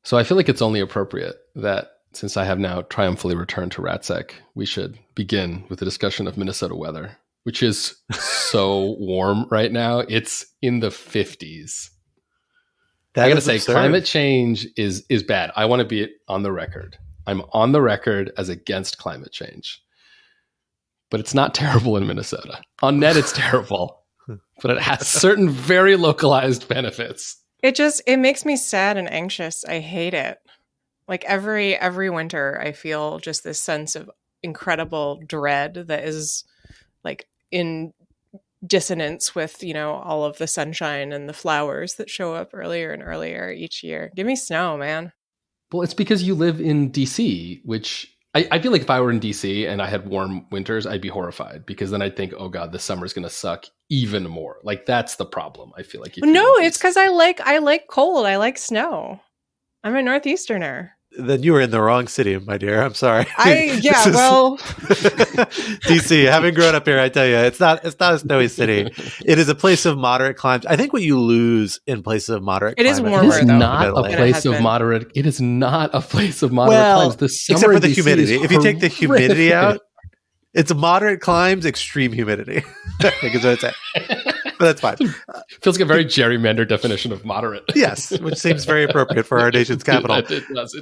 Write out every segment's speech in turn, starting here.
So I feel like it's only appropriate that since I have now triumphantly returned to RATSEC, we should begin with a discussion of Minnesota weather, which is so warm right now. It's in the 50s. I got to say, absurd. Climate change is bad. I want to be on the record. I'm on the record as against climate change. But it's not terrible in Minnesota. On net, it's terrible. But it has certain very localized benefits. It makes me sad and anxious. I hate it. Like every winter, I feel just this sense of incredible dread that is like in dissonance with, all of the sunshine and the flowers that show up earlier and earlier each year. Give me snow, man. Well, it's because you live in DC, which I feel like if I were in DC and I had warm winters, I'd be horrified because then I'd think, oh God, the summer's going to suck even more. Like that's the problem. I feel like. No, it's because I like cold. I like snow. I'm a Northeasterner. Then you were in the wrong city, my dear. I'm sorry. DC, having grown up here, I tell you, it's not a snowy city. It is a place of moderate climes. I think what you lose in places of moderate it climate. Is warmer, it is though, not a place of moderate. It is not a place of moderate climes. The summer except for the DC humidity. If you take the humidity out, it's moderate climes, extreme humidity. I think is what I'd say. But that's fine. Feels like a very gerrymandered definition of moderate. Yes, which seems very appropriate for our nation's capital. It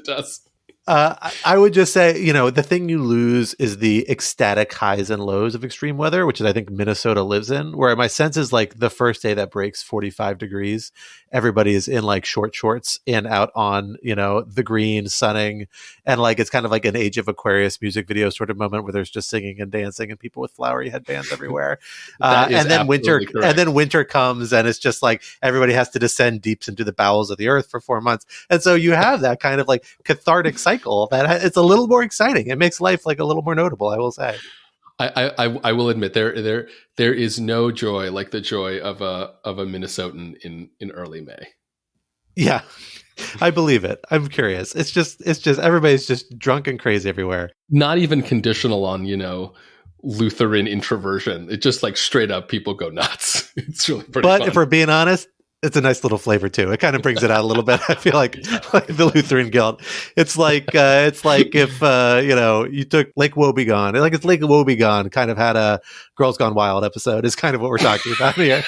does. I would just say, the thing you lose is the ecstatic highs and lows of extreme weather, which is, I think, Minnesota lives in, where my sense is like the first day that breaks 45 degrees, everybody is in like short shorts and out on, the green, sunning. And like, it's kind of like an Age of Aquarius music video sort of moment where there's just singing and dancing and people with flowery headbands everywhere. And then winter comes and it's just like everybody has to descend deep into the bowels of the earth for 4 months. And so you have that kind of like cathartic cycle that it's a little more exciting. It makes life like a little more notable, I will say. I will admit there is no joy like the joy of a Minnesotan in early May. Yeah, I believe it. I'm curious. It's just everybody's just drunk and crazy everywhere. Not even conditional on Lutheran introversion. It just like straight up people go nuts. It's really pretty. But fun. If we're being honest, it's a nice little flavor too. It kind of brings it out a little bit. I feel like the Lutheran guilt. It's like if you took Lake Wobegon, like it's Lake Wobegon kind of had a Girls Gone Wild episode. Is kind of what we're talking about here.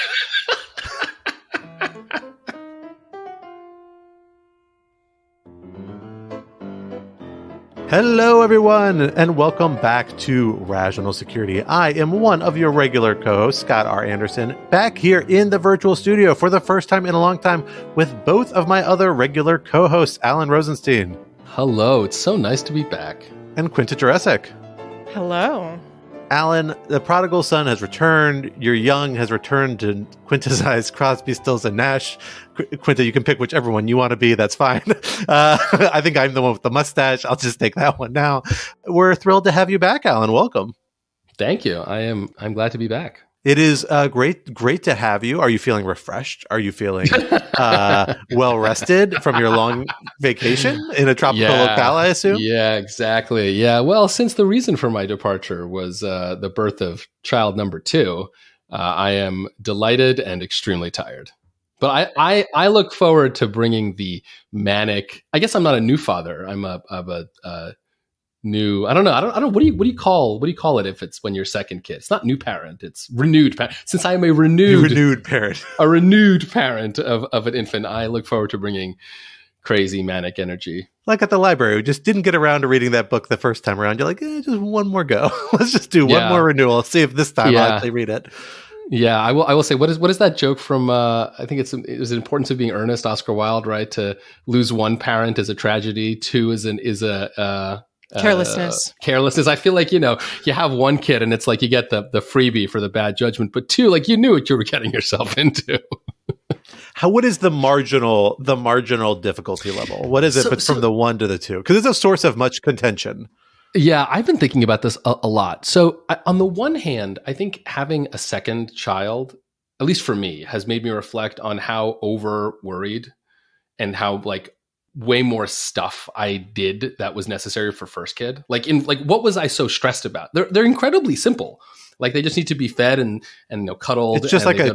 Hello, everyone, and welcome back to Rational Security. I am one of your regular co-hosts, Scott R. Anderson, back here in the virtual studio for the first time in a long time with both of my other regular co-hosts, Alan Rosenstein. Hello, it's so nice to be back. And Quinta Jurecic. Hello. Alan, the prodigal son has returned. Your young has returned to Quinta's eyes, Crosby, Stills, and Nash. Quinta, you can pick whichever one you want to be. That's fine. I think I'm the one with the mustache. I'll just take that one now. We're thrilled to have you back, Alan. Welcome. Thank you. I'm glad to be back. It is great to have you. Are you feeling refreshed? Are you feeling well rested from your long vacation in a tropical locale, I assume? Yeah, exactly. Yeah. Well, since the reason for my departure was the birth of child number 2, I am delighted and extremely tired. But I look forward to bringing the manic. I guess I'm not a new father. I'm a new. I don't know. What do you call it if it's when you're second kid? It's not new parent. It's renewed parent. Since I am a renewed parent, of an infant, I look forward to bringing crazy manic energy. Like at the library, we just didn't get around to reading that book the first time around. You're like, just one more go. Let's just do one more renewal. See if this time I'll actually read it. Yeah, I will say, what is that joke from, I think it was the importance of being earnest, Oscar Wilde, right? To lose one parent is a tragedy, 2 is a carelessness. I feel like, you have one kid and it's like you get the freebie for the bad judgment, but 2, like you knew what you were getting yourself into. What is the marginal difficulty level? What is it from the 1 to the 2? Because it's a source of much contention. Yeah, I've been thinking about this a lot. So on the one hand, I think having a second child, at least for me, has made me reflect on how over worried and how like way more stuff I did that was necessary for first kid. Like what was I so stressed about? They're incredibly simple. Like they just need to be fed and cuddled. It's just and like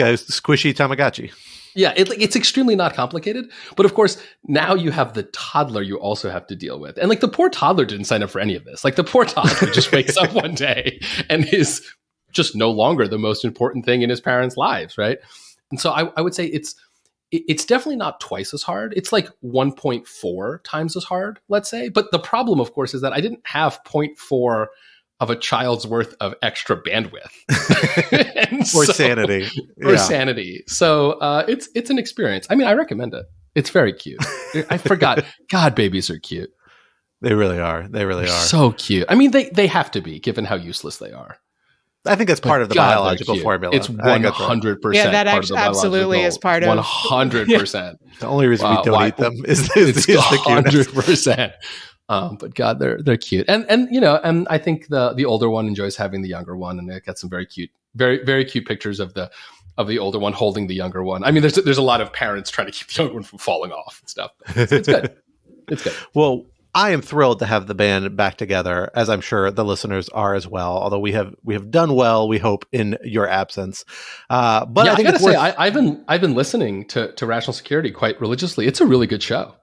a squishy Tamagotchi. Yeah, it's extremely not complicated. But of course, now you have the toddler you also have to deal with. And like the poor toddler didn't sign up for any of this. Like the poor toddler just wakes up one day and is just no longer the most important thing in his parents' lives, right? And so I would say it's definitely not twice as hard. It's like 1.4 times as hard, let's say. But the problem, of course, is that I didn't have 0.4 of a child's worth of extra bandwidth sanity. Sanity. So it's an experience. I mean, I recommend it. It's very cute. I forgot. God, babies are cute. They really are. They're so cute. I mean, they have to be, given how useless they are. I think that's part of the biological formula. It's 100%. Yeah, that absolutely is part of 100%. The only reason we don't eat them is the 100%. But God, they're cute, and I think the older one enjoys having the younger one, and they got some very cute, very very cute pictures of the older one holding the younger one. I mean, there's a lot of parents trying to keep the younger one from falling off and stuff. It's good. It's good. Well, I am thrilled to have the band back together, as I'm sure the listeners are as well. Although we have done well, we hope, in your absence. But yeah, I gotta say, I've been listening to Rational Security quite religiously. It's a really good show.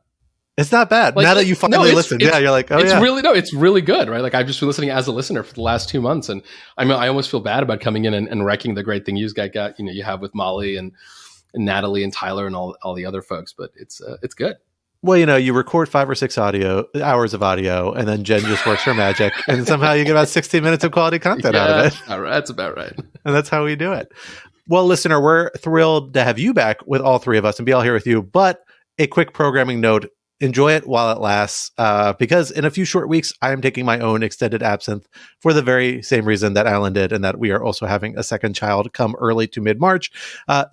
It's not bad. Now that you finally listened, you're like, oh, it's really good, right? Like I've just been listening as a listener for the last 2 months, and I mean, I almost feel bad about coming in and wrecking the great thing you got. You have with Molly and Natalie and Tyler and all the other folks, but it's good. Well, you record 5 or 6 hours of audio, and then Jen just works her magic, and somehow you get about 16 minutes of quality content out of it. All right, that's about right. And that's how we do it. Well, listener, we're thrilled to have you back with all 3 of us and be all here with you. But a quick programming note. Enjoy it while it lasts, because in a few short weeks, I am taking my own extended absinthe for the very same reason that Alan did, and that we are also having a second child come early to mid-March.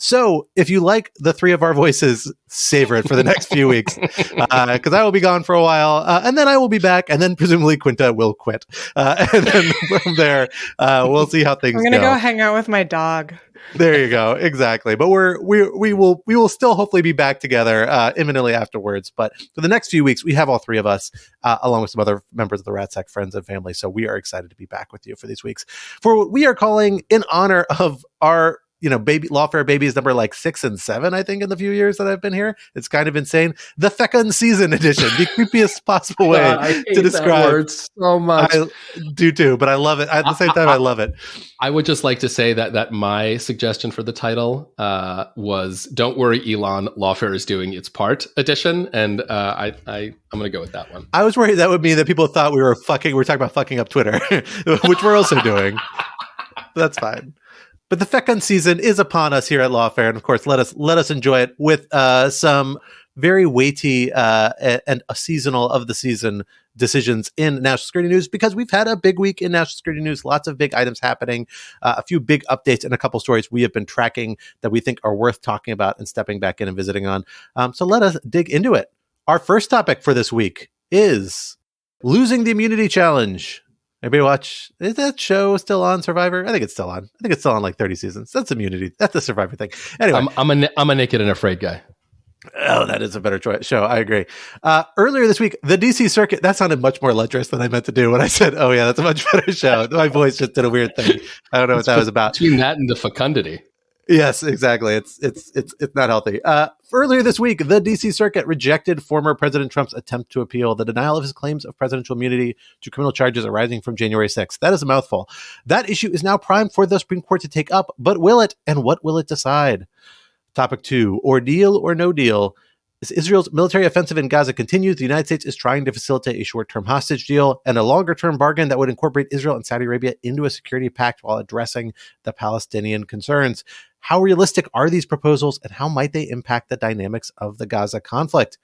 So if you like the 3 of our voices, savor it for the next few weeks, because I will be gone for a while, and then I will be back, and then presumably Quinta will quit. And then from there, we'll see how things go. I'm going to go hang out with my dog. There you go. Exactly. But we will still hopefully be back together imminently afterwards. But for the next few weeks, we have all 3 of us, along with some other members of the Rat Sack friends and family. So we are excited to be back with you for these weeks for what we are calling, in honor of our baby lawfare babies number like 6 and 7, I think, in the few years that I've been here. It's kind of insane. The Fecund season edition, the creepiest possible way to describe that word so much. I do too, but I love it. At the same time, I love it. I would just like to say that my suggestion for the title was "Don't Worry, Elon, Lawfare is Doing Its Part" edition, and I'm going to go with that one. I was worried that would mean that people thought we were talking about fucking up Twitter, which we're also doing. That's fine. But the Fecund season is upon us here at Lawfare, and of course, let us enjoy it with some very weighty and a seasonal of the season decisions in national security news, because we've had a big week in national security news, lots of big items happening, a few big updates, and a couple stories we have been tracking that we think are worth talking about and stepping back in and visiting on. So let us dig into it. Our first topic for this week is losing the immunity challenge. Anybody watch? Is that show still on Survivor? I think it's still on. I think it's still on like 30 seasons. That's immunity. That's the Survivor thing. Anyway, I'm a naked and afraid guy. Oh, that is a better show. I agree. Earlier this week, the DC Circuit, that sounded much more lecherous than I meant to do when I said, oh yeah, that's a much better show. My voice just did a weird thing. I don't know what that was about. Between that and the fecundity. Yes, exactly. It's not healthy. Earlier this week, the DC Circuit rejected former President Trump's attempt to appeal the denial of his claims of presidential immunity to criminal charges arising from January 6th. That is a mouthful. That issue is now primed for the Supreme Court to take up, but will it? And what will it decide? Topic 2, Ordeal or no deal. As Israel's military offensive in Gaza continues, the United States is trying to facilitate a short-term hostage deal and a longer-term bargain that would incorporate Israel and Saudi Arabia into a security pact while addressing the Palestinian concerns. How realistic are these proposals, and how might they impact the dynamics of the Gaza conflict?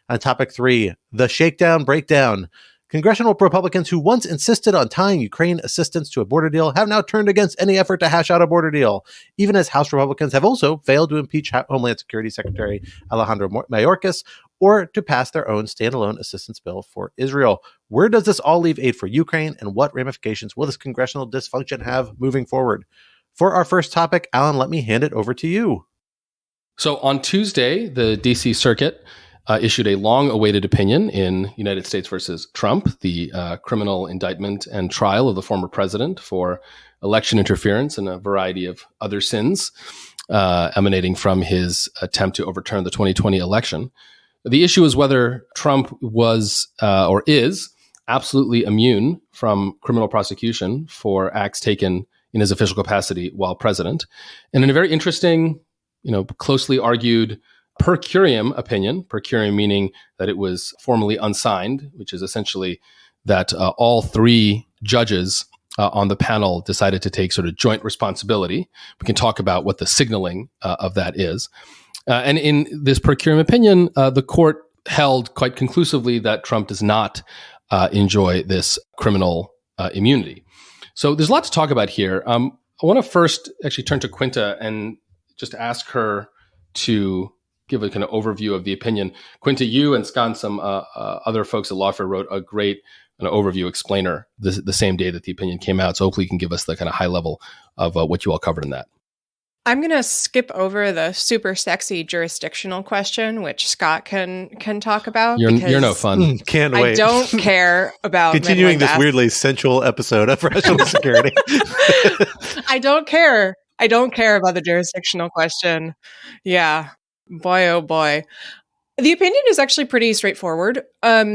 On topic 3, the Shakedown Breakdown. Congressional Republicans who once insisted on tying Ukraine assistance to a border deal have now turned against any effort to hash out a border deal, even as House Republicans have also failed to impeach Homeland Security Secretary Alejandro Mayorkas or to pass their own standalone assistance bill for Israel. Where does this all leave aid for Ukraine, and what ramifications will this congressional dysfunction have moving forward? For our first topic, Alan, let me hand it over to you. So on Tuesday, the DC Circuit issued a long-awaited opinion in United States versus Trump, the criminal indictment and trial of the former president for election interference and a variety of other sins emanating from his attempt to overturn the 2020 election. The issue is whether Trump was or is absolutely immune from criminal prosecution for acts taken in his official capacity while president. And in a very interesting, closely argued per curiam opinion, per curiam meaning that it was formally unsigned, which is essentially that all three judges on the panel decided to take sort of joint responsibility. We can talk about what the signaling of that is. And in this per curiam opinion, the court held quite conclusively that Trump does not enjoy this criminal immunity. So there's a lot to talk about here. I want to first actually turn to Quinta and just ask her to give a kind of overview of the opinion. Quinta, you and Scott and some other folks at Lawfare wrote a great overview explainer the same day that the opinion came out. So hopefully you can give us the kind of high level of what you all covered in that. I'm going to skip over the super sexy jurisdictional question, which Scott can talk about. You're no fun. Can't wait. I don't care about continuing this weirdly sensual episode of National Security. I don't care. I don't care about the jurisdictional question. Yeah. Boy, oh boy. The opinion is actually pretty straightforward.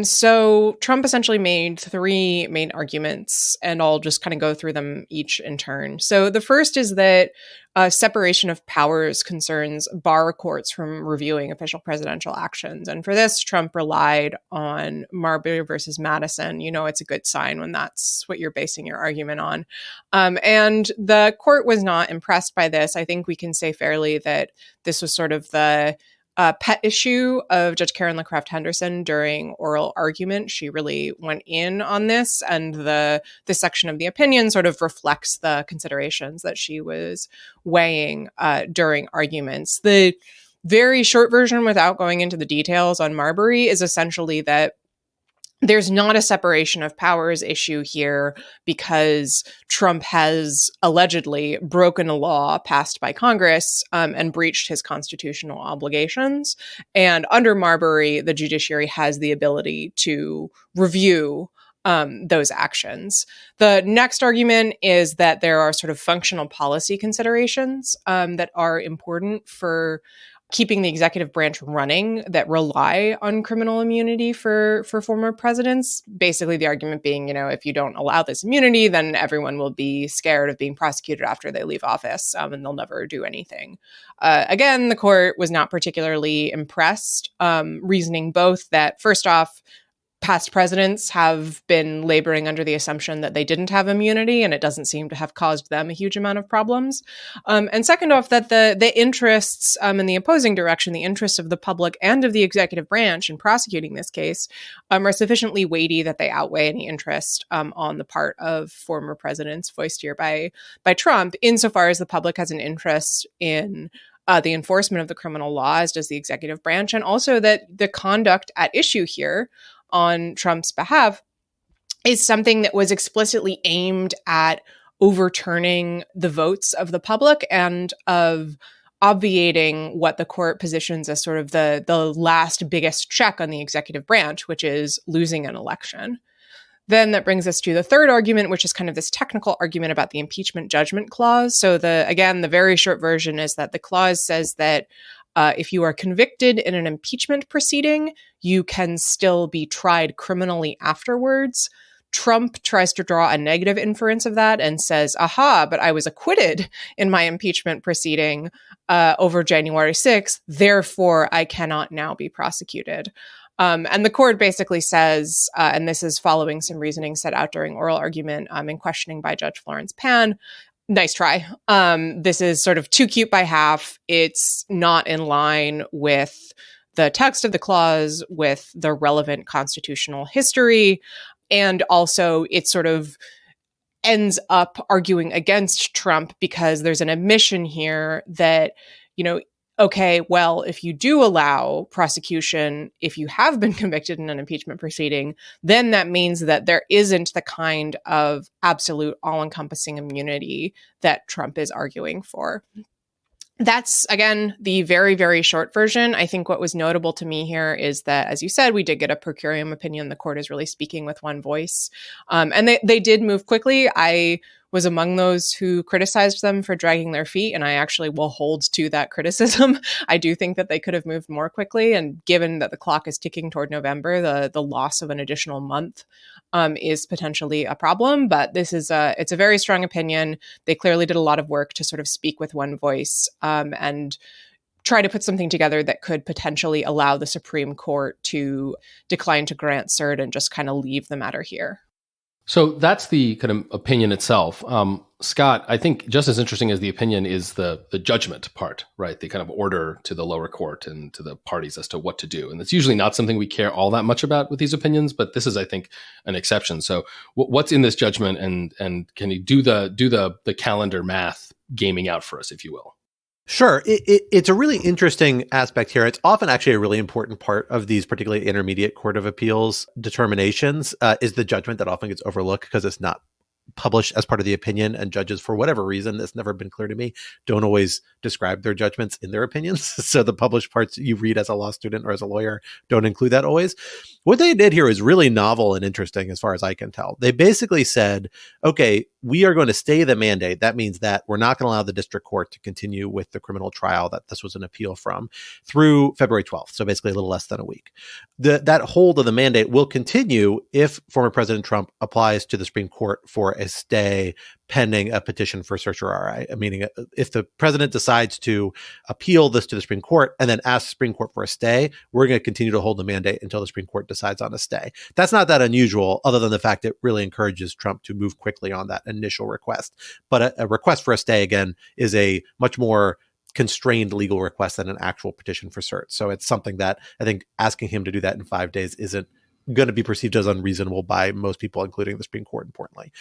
So Trump essentially made three main arguments, and I'll just kind of go through them each in turn. So the first is that separation of powers concerns bar courts from reviewing official presidential actions. And for this, Trump relied on Marbury versus Madison. It's a good sign when that's what you're basing your argument on. And the court was not impressed by this. I think we can say fairly that this was sort of the pet issue of Judge Karen LaCraft Henderson during oral argument. She really went in on this, and this section of the opinion sort of reflects the considerations that she was weighing during arguments. The very short version, without going into the details on Marbury, is essentially that there's not a separation of powers issue here because Trump has allegedly broken a law passed by Congress and breached his constitutional obligations. And under Marbury, the judiciary has the ability to review those actions. The next argument is that there are sort of functional policy considerations that are important for keeping the executive branch running that rely on criminal immunity for former presidents. Basically, the argument being, if you don't allow this immunity, then everyone will be scared of being prosecuted after they leave office, and they'll never do anything. Again, the court was not particularly impressed, reasoning both that, first off, past presidents have been laboring under the assumption that they didn't have immunity, and it doesn't seem to have caused them a huge amount of problems. And second off, that the interests in the opposing direction, the interests of the public and of the executive branch in prosecuting this case, are sufficiently weighty that they outweigh any interest on the part of former presidents voiced here by Trump, insofar as the public has an interest in the enforcement of the criminal law, as does the executive branch, and also that the conduct at issue here on Trump's behalf is something that was explicitly aimed at overturning the votes of the public and of obviating what the court positions as sort of the last biggest check on the executive branch, which is losing an election. Then that brings us to the third argument, which is kind of this technical argument about the impeachment judgment clause. So the very short version is that the clause says that if you are convicted in an impeachment proceeding, you can still be tried criminally afterwards. Trump tries to draw a negative inference of that and says, aha, but I was acquitted in my impeachment proceeding over January 6th. Therefore, I cannot now be prosecuted. And the court basically says, and this is following some reasoning set out during oral argument in questioning by Judge Florence Pan, nice try. This is sort of too cute by half. It's not in line with the text of the clause, with the relevant constitutional history, and also it sort of ends up arguing against Trump because there's an admission here that, okay, well, if you do allow prosecution, if you have been convicted in an impeachment proceeding, then that means that there isn't the kind of absolute all-encompassing immunity that Trump is arguing for. That's, again, the very, very short version. I think what was notable to me here is that, as you said, we did get a per curiam opinion. The court is really speaking with one voice. And they did move quickly. I was among those who criticized them for dragging their feet, and I actually will hold to that criticism. I do think that they could have moved more quickly, and given that the clock is ticking toward November, the loss of an additional month is potentially a problem. But it's a very strong opinion. They clearly did a lot of work to sort of speak with one voice and try to put something together that could potentially allow the Supreme Court to decline to grant cert and just kind of leave the matter here. So that's the kind of opinion itself. Scott, I think just as interesting as the opinion is the judgment part, right? The kind of order to the lower court and to the parties as to what to do. And it's usually not something we care all that much about with these opinions, but this is, I think, an exception. So what's in this judgment, and can you do the calendar math gaming out for us, if you will? Sure. It's a really interesting aspect here. It's often actually a really important part of these particularly intermediate court of appeals determinations is the judgment that often gets overlooked because it's not published as part of the opinion, and judges, for whatever reason, that's never been clear to me, don't always describe their judgments in their opinions. So the published parts you read as a law student or as a lawyer don't include that always. What they did here is really novel and interesting as far as I can tell. They basically said, okay, we are going to stay the mandate. That means that we're not going to allow the district court to continue with the criminal trial that this was an appeal from through February 12th. So basically a little less than a week. That hold of the mandate will continue if former President Trump applies to the Supreme Court for a stay pending a petition for certiorari, meaning if the president decides to appeal this to the Supreme Court and then ask the Supreme Court for a stay, we're going to continue to hold the mandate until the Supreme Court decides on a stay. That's not that unusual, other than the fact it really encourages Trump to move quickly on that initial request. But a request for a stay, again, is a much more constrained legal request than an actual petition for cert. So it's something that I think asking him to do that in 5 days isn't going to be perceived as unreasonable by most people, including the Supreme Court, importantly.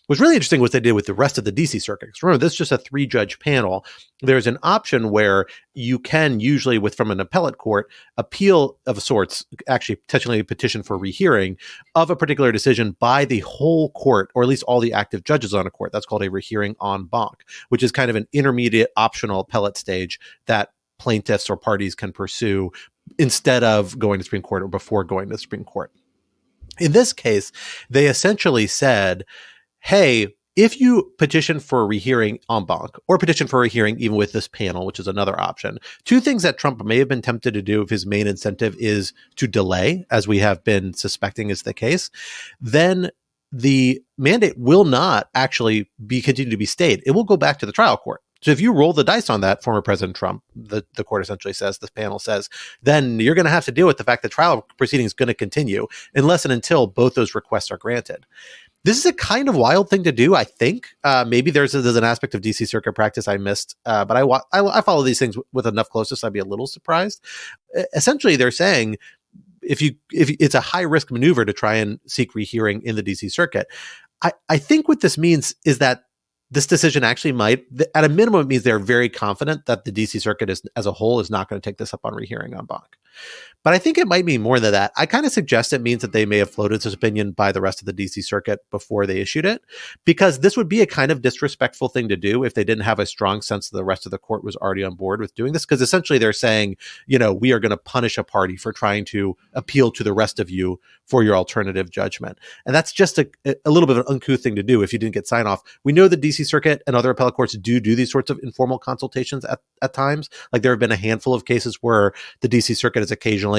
What's really interesting was they did with the rest of the DC circuit. Remember, this is just a 3-judge panel. There's an option where you can usually, from an appellate court, appeal of sorts, actually potentially a petition for rehearing of a particular decision by the whole court, or at least all the active judges on a court. That's called a rehearing en banc, which is kind of an intermediate optional appellate stage that plaintiffs or parties can pursue instead of going to the Supreme Court or before going to the Supreme Court. In this case, they essentially said, hey, if you petition for a rehearing en banc or petition for a rehearing even with this panel, which is another option, 2 things that Trump may have been tempted to do if his main incentive is to delay, as we have been suspecting is the case, then the mandate will not actually continue to be stayed. It will go back to the trial court. So if you roll the dice on that, former President Trump, the court essentially says, this panel says, then you're going to have to deal with the fact that trial proceedings is going to continue unless and until both those requests are granted. This is a kind of wild thing to do, I think. Maybe there's an aspect of DC Circuit practice I missed, but I follow these things with enough closeness, I'd be a little surprised. Essentially, they're saying, if it's a high risk maneuver to try and seek rehearing in the DC Circuit, I think what this means is that this decision actually might, at a minimum, it means they're very confident that the DC Circuit as a whole is not going to take this up on rehearing en banc. But I think it might mean more than that. I kind of suggest it means that they may have floated this opinion by the rest of the DC Circuit before they issued it, because this would be a kind of disrespectful thing to do if they didn't have a strong sense that the rest of the court was already on board with doing this. Because essentially they're saying, we are going to punish a party for trying to appeal to the rest of you for your alternative judgment. And that's just a little bit of an uncouth thing to do if you didn't get sign off. We know the DC Circuit and other appellate courts do these sorts of informal consultations at times. Like there have been a handful of cases where the DC Circuit has occasionally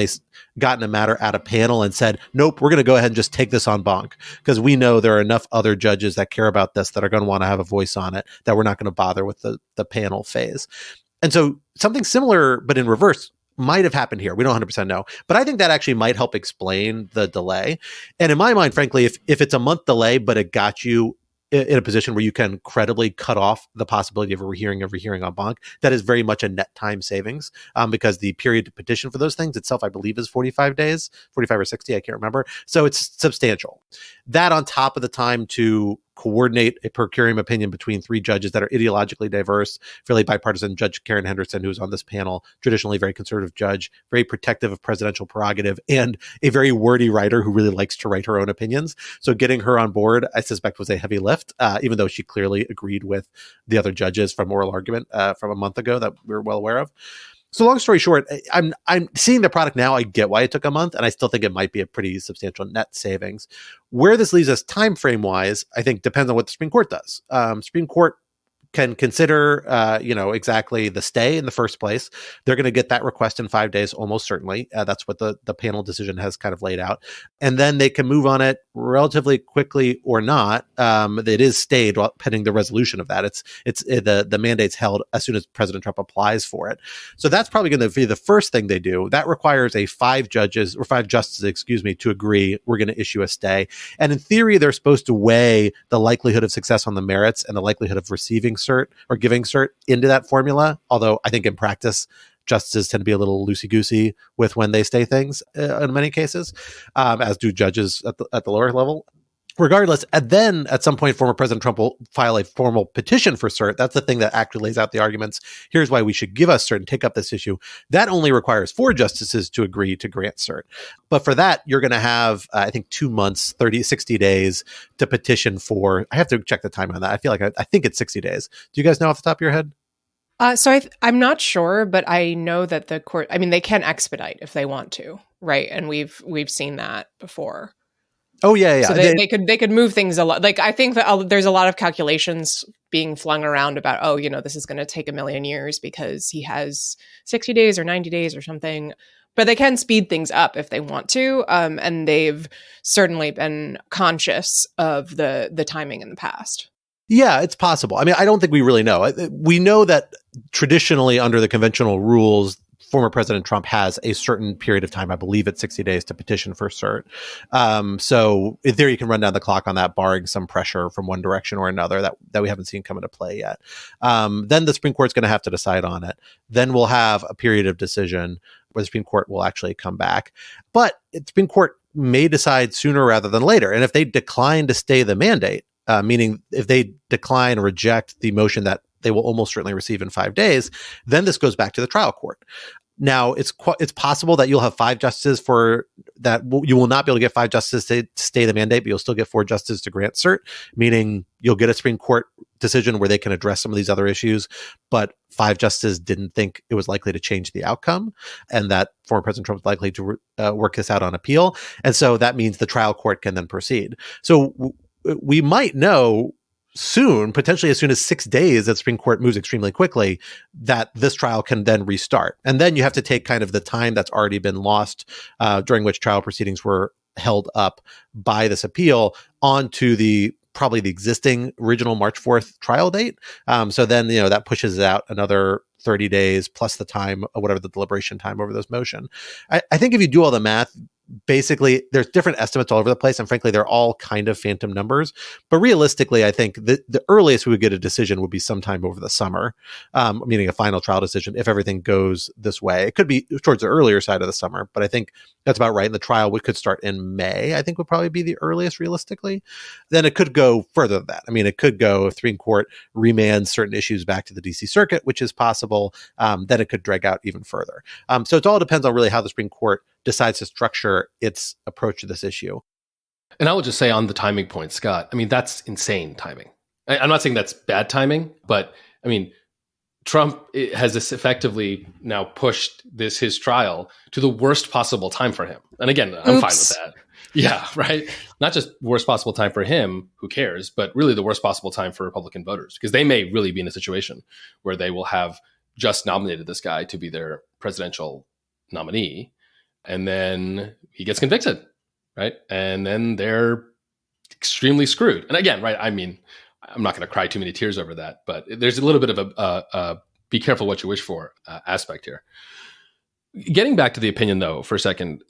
gotten a matter at a panel and said, nope, we're going to go ahead and just take this en banc because we know there are enough other judges that care about this that are going to want to have a voice on it, that we're not going to bother with the panel phase. And so something similar, but in reverse, might have happened here. We don't 100% know. But I think that actually might help explain the delay. And in my mind, frankly, if it's a month delay, but it got you in a position where you can credibly cut off the possibility of a rehearing en banc, that is very much a net time savings because the period to petition for those things itself, I believe, is 45 days, 45 or 60, I can't remember. So it's substantial. That on top of the time to coordinate a per curiam opinion between three judges that are ideologically diverse, fairly bipartisan. Judge Karen Henderson, who's on this panel, traditionally very conservative judge, very protective of presidential prerogative, and a very wordy writer who really likes to write her own opinions. So getting her on board, I suspect, was a heavy lift, even though she clearly agreed with the other judges from oral argument from a month ago that we were well aware of. So long story short, I'm seeing the product now. I get why it took a month, and I still think it might be a pretty substantial net savings. Where this leaves us time frame wise, I think depends on what the Supreme Court does. Supreme Court can consider, exactly the stay in the first place. They're going to get that request in 5 days, almost certainly. That's what the panel decision has kind of laid out. And then they can move on it relatively quickly or not. It is stayed pending the resolution of that. It's the mandate's held as soon as President Trump applies for it. So that's probably going to be the first thing they do. That requires five justices, to agree we're going to issue a stay. And in theory, they're supposed to weigh the likelihood of success on the merits and the likelihood of receiving cert or giving cert into that formula. Although I think in practice, justices tend to be a little loosey-goosey with when they stay things in many cases, as do judges at the lower level. Regardless, and then at some point, former President Trump will file a formal petition for cert. That's the thing that actually lays out the arguments. Here's why we should give us cert and take up this issue. That only requires 4 justices to agree to grant cert. But for that, you're going to have, I think, 2 months, 60 days to petition for. I have to check the time on that. I feel like I think it's 60 days. Do you guys know off the top of your head? So I'm not sure, but I know that the court, they can expedite if they want to, right? And we've seen that before. Oh yeah. So they could move things a lot. Like I think that there's a lot of calculations being flung around about, this is going to take 1,000,000 years because he has 60 days or 90 days or something. But they can speed things up if they want to, and they've certainly been conscious of the timing in the past. Yeah, it's possible. I don't think we really know. We know that traditionally under the conventional rules, former President Trump has a certain period of time, I believe it's 60 days, to petition for cert. So in theory, you can run down the clock on that, barring some pressure from one direction or another that we haven't seen come into play yet. Then the Supreme Court's going to have to decide on it. Then we'll have a period of decision where the Supreme Court will actually come back. But the Supreme Court may decide sooner rather than later. And if they decline to stay the mandate, meaning if they decline or reject the motion that they will almost certainly receive in 5 days, then this goes back to the trial court. Now, it's possible that you'll have 5 justices for that. You will not be able to get 5 justices to stay the mandate, but you'll still get 4 justices to grant cert, meaning you'll get a Supreme Court decision where they can address some of these other issues, but 5 justices didn't think it was likely to change the outcome, and that former President Trump is likely to work this out on appeal. And so that means the trial court can then proceed. So we might know soon, potentially as soon as 6 days, that the Supreme Court moves extremely quickly, that this trial can then restart. And then you have to take kind of the time that's already been lost during which trial proceedings were held up by this appeal onto probably the existing original March 4th trial date. So then, that pushes it out another 30 days plus the time, whatever the deliberation time over this motion. I think if you do all the math, basically there's different estimates all over the place, and frankly they're all kind of phantom numbers, but realistically I think the earliest we would get a decision would be sometime over the summer, meaning a final trial decision if everything goes this way. It could be towards the earlier side of the summer, but I think that's about right. And the trial could start in May, I think, would probably be the earliest realistically. Then it could go further than that. It could go if Supreme Court remands certain issues back to the DC Circuit, which is possible. Then it could drag out even further. So it all depends on really how the Supreme Court decides to structure its approach to this issue. And I will just say on the timing point, Scott, that's insane timing. I'm not saying that's bad timing, but Trump has effectively now pushed his trial to the worst possible time for him. And again, I'm fine with that. Yeah, right. Not just worst possible time for him, who cares, but really the worst possible time for Republican voters, because they may really be in a situation where they will have just nominated this guy to be their presidential nominee. And then he gets convicted, right? And then they're extremely screwed. And again, right, I'm not going to cry too many tears over that, but there's a little bit of a be careful what you wish for aspect here. Getting back to the opinion, though, for a second,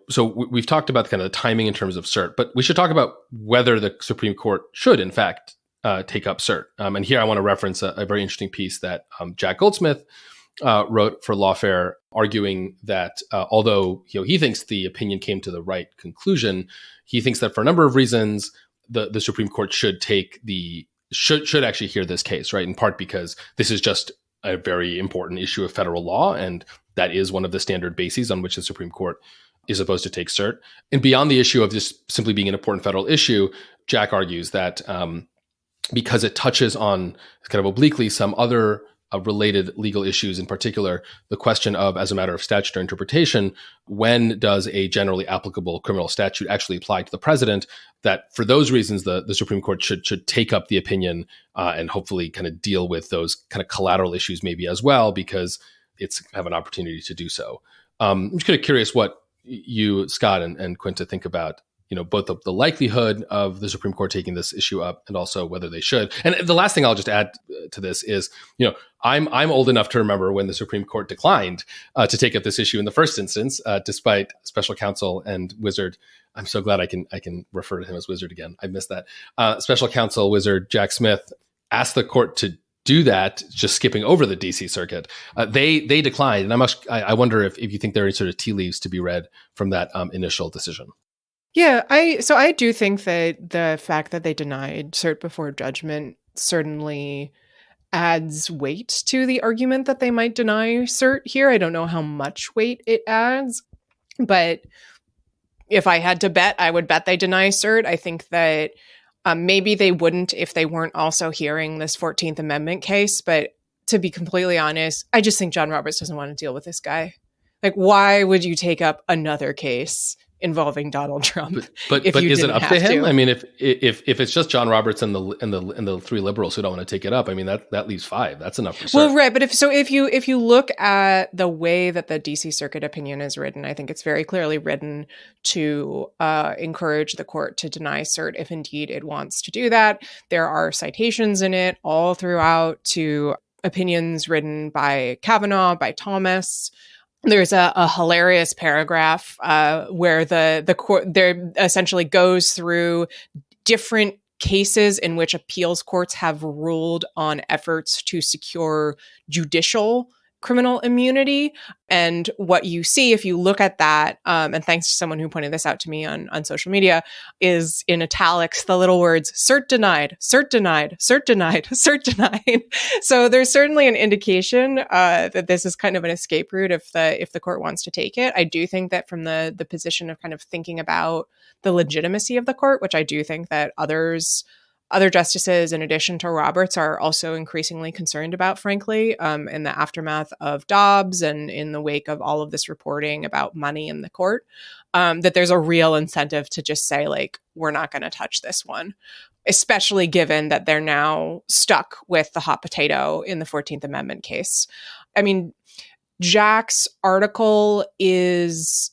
so we've talked about kind of the timing in terms of cert, but we should talk about whether the Supreme Court should, in fact, take up cert. And here I want to reference a very interesting piece that Jack Goldsmith wrote for Lawfare, arguing that although he thinks the opinion came to the right conclusion, he thinks that for a number of reasons, the Supreme Court should should actually hear this case, right? In part because this is just a very important issue of federal law, and that is one of the standard bases on which the Supreme Court is supposed to take cert. And beyond the issue of just simply being an important federal issue, Jack argues that because it touches on kind of obliquely some other related legal issues, in particular, the question of, as a matter of statutory interpretation, when does a generally applicable criminal statute actually apply to the president, that for those reasons, the Supreme Court should take up the opinion and hopefully kind of deal with those kind of collateral issues maybe as well, because it's have an opportunity to do so. I'm just kind of curious what you, Scott and Quinta, think about both the likelihood of the Supreme Court taking this issue up and also whether they should. And the last thing I'll just add to this is, I'm old enough to remember when the Supreme Court declined to take up this issue in the first instance, despite special counsel and wizard. I'm so glad I can refer to him as wizard again. I missed that. Special counsel wizard Jack Smith asked the court to do that, just skipping over the DC circuit. They declined, and I wonder if you think there are any sort of tea leaves to be read from that initial decision. Yeah, I do think that the fact that they denied cert before judgment certainly adds weight to the argument that they might deny cert here. I don't know how much weight it adds, but if I had to bet, I would bet they deny cert. I think that maybe they wouldn't if they weren't also hearing this 14th Amendment case. But to be completely honest, I just think John Roberts doesn't want to deal with this guy. Like, why would you take up another case involving Donald Trump? But is it up to him? I mean, if it's just John Roberts and the three liberals who don't want to take it up, I mean that leaves 5. That's enough for cert. Well, right. But if you look at the way that the DC Circuit opinion is written, I think it's very clearly written to encourage the court to deny cert if indeed it wants to do that. There are citations in it all throughout to opinions written by Kavanaugh, by Thomas. There's a hilarious paragraph where the court there essentially goes through different cases in which appeals courts have ruled on efforts to secure judicial criminal immunity. And what you see if you look at that, and thanks to someone who pointed this out to me on social media, is in italics the little words cert denied, cert denied, cert denied, cert denied. So there's certainly an indication that this is kind of an escape route if the court wants to take it. I do think that from the position of kind of thinking about the legitimacy of the court, which I do think that other justices, in addition to Roberts, are also increasingly concerned about, frankly, in the aftermath of Dobbs and in the wake of all of this reporting about money in the court, that there's a real incentive to just say, like, we're not going to touch this one, especially given that they're now stuck with the hot potato in the 14th Amendment case. I mean, Jack's article is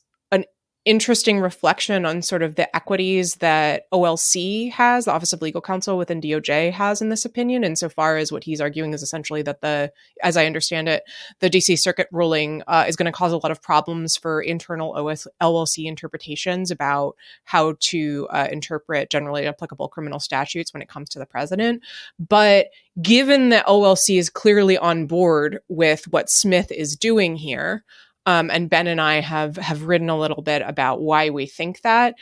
interesting reflection on sort of the equities that OLC has, the Office of Legal Counsel within DOJ has in this opinion, insofar as what he's arguing is essentially that as I understand it, the DC Circuit ruling is going to cause a lot of problems for internal OLC interpretations about how to interpret generally applicable criminal statutes when it comes to the president. But given that OLC is clearly on board with what Smith is doing here, and Ben and I have written a little bit about why we think that,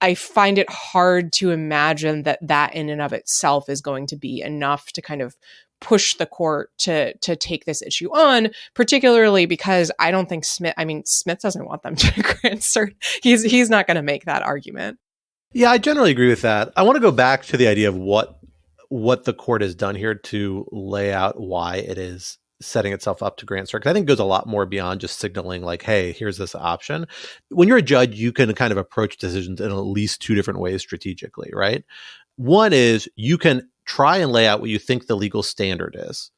I find it hard to imagine that in and of itself is going to be enough to kind of push the court to take this issue on, particularly because I don't think Smith doesn't want them to grant cert. He's not going to make that argument. Yeah, I generally agree with that. I want to go back to the idea of what the court has done here to lay out why it is setting itself up to grant cert. I think it goes a lot more beyond just signaling like, hey, here's this option. When you're a judge, you can kind of approach decisions in at least 2 different ways strategically, right? One is you can try and lay out what you think the legal standard is.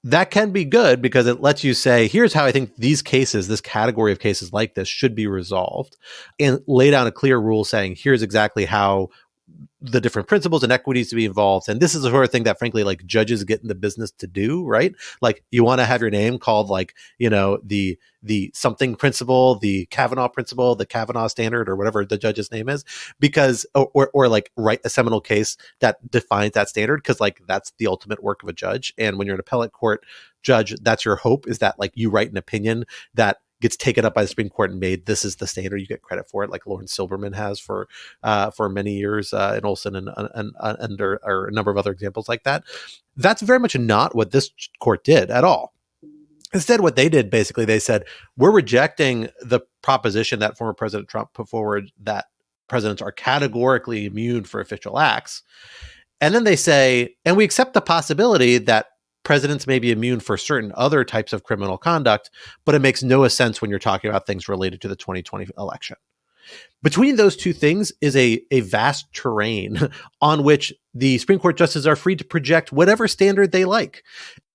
That can be good because it lets you say, here's how I think these cases, this category of cases like this should be resolved, and lay down a clear rule saying, here's exactly how the different principles and equities to be involved. And this is the sort of thing that frankly, like judges get in the business to do, right? Like you want to have your name called like, the something principle, the Kavanaugh principle, the Kavanaugh standard, or whatever the judge's name is, because, or like write a seminal case that defines that standard. Cause like that's the ultimate work of a judge. And when you're an appellate court, judge, that's your hope, is that like you write an opinion that gets taken up by the Supreme Court and made, this is the standard, you get credit for it, like Lawrence Silberman has for many years, and Olson and or a number of other examples like that. That's very much not what this court did at all. Instead, what they did, basically, they said, we're rejecting the proposition that former President Trump put forward that presidents are categorically immune for official acts. And then they say, and we accept the possibility that presidents may be immune for certain other types of criminal conduct, but it makes no sense when you're talking about things related to the 2020 election. Between those two things is a vast terrain on which the Supreme Court justices are free to project whatever standard they like.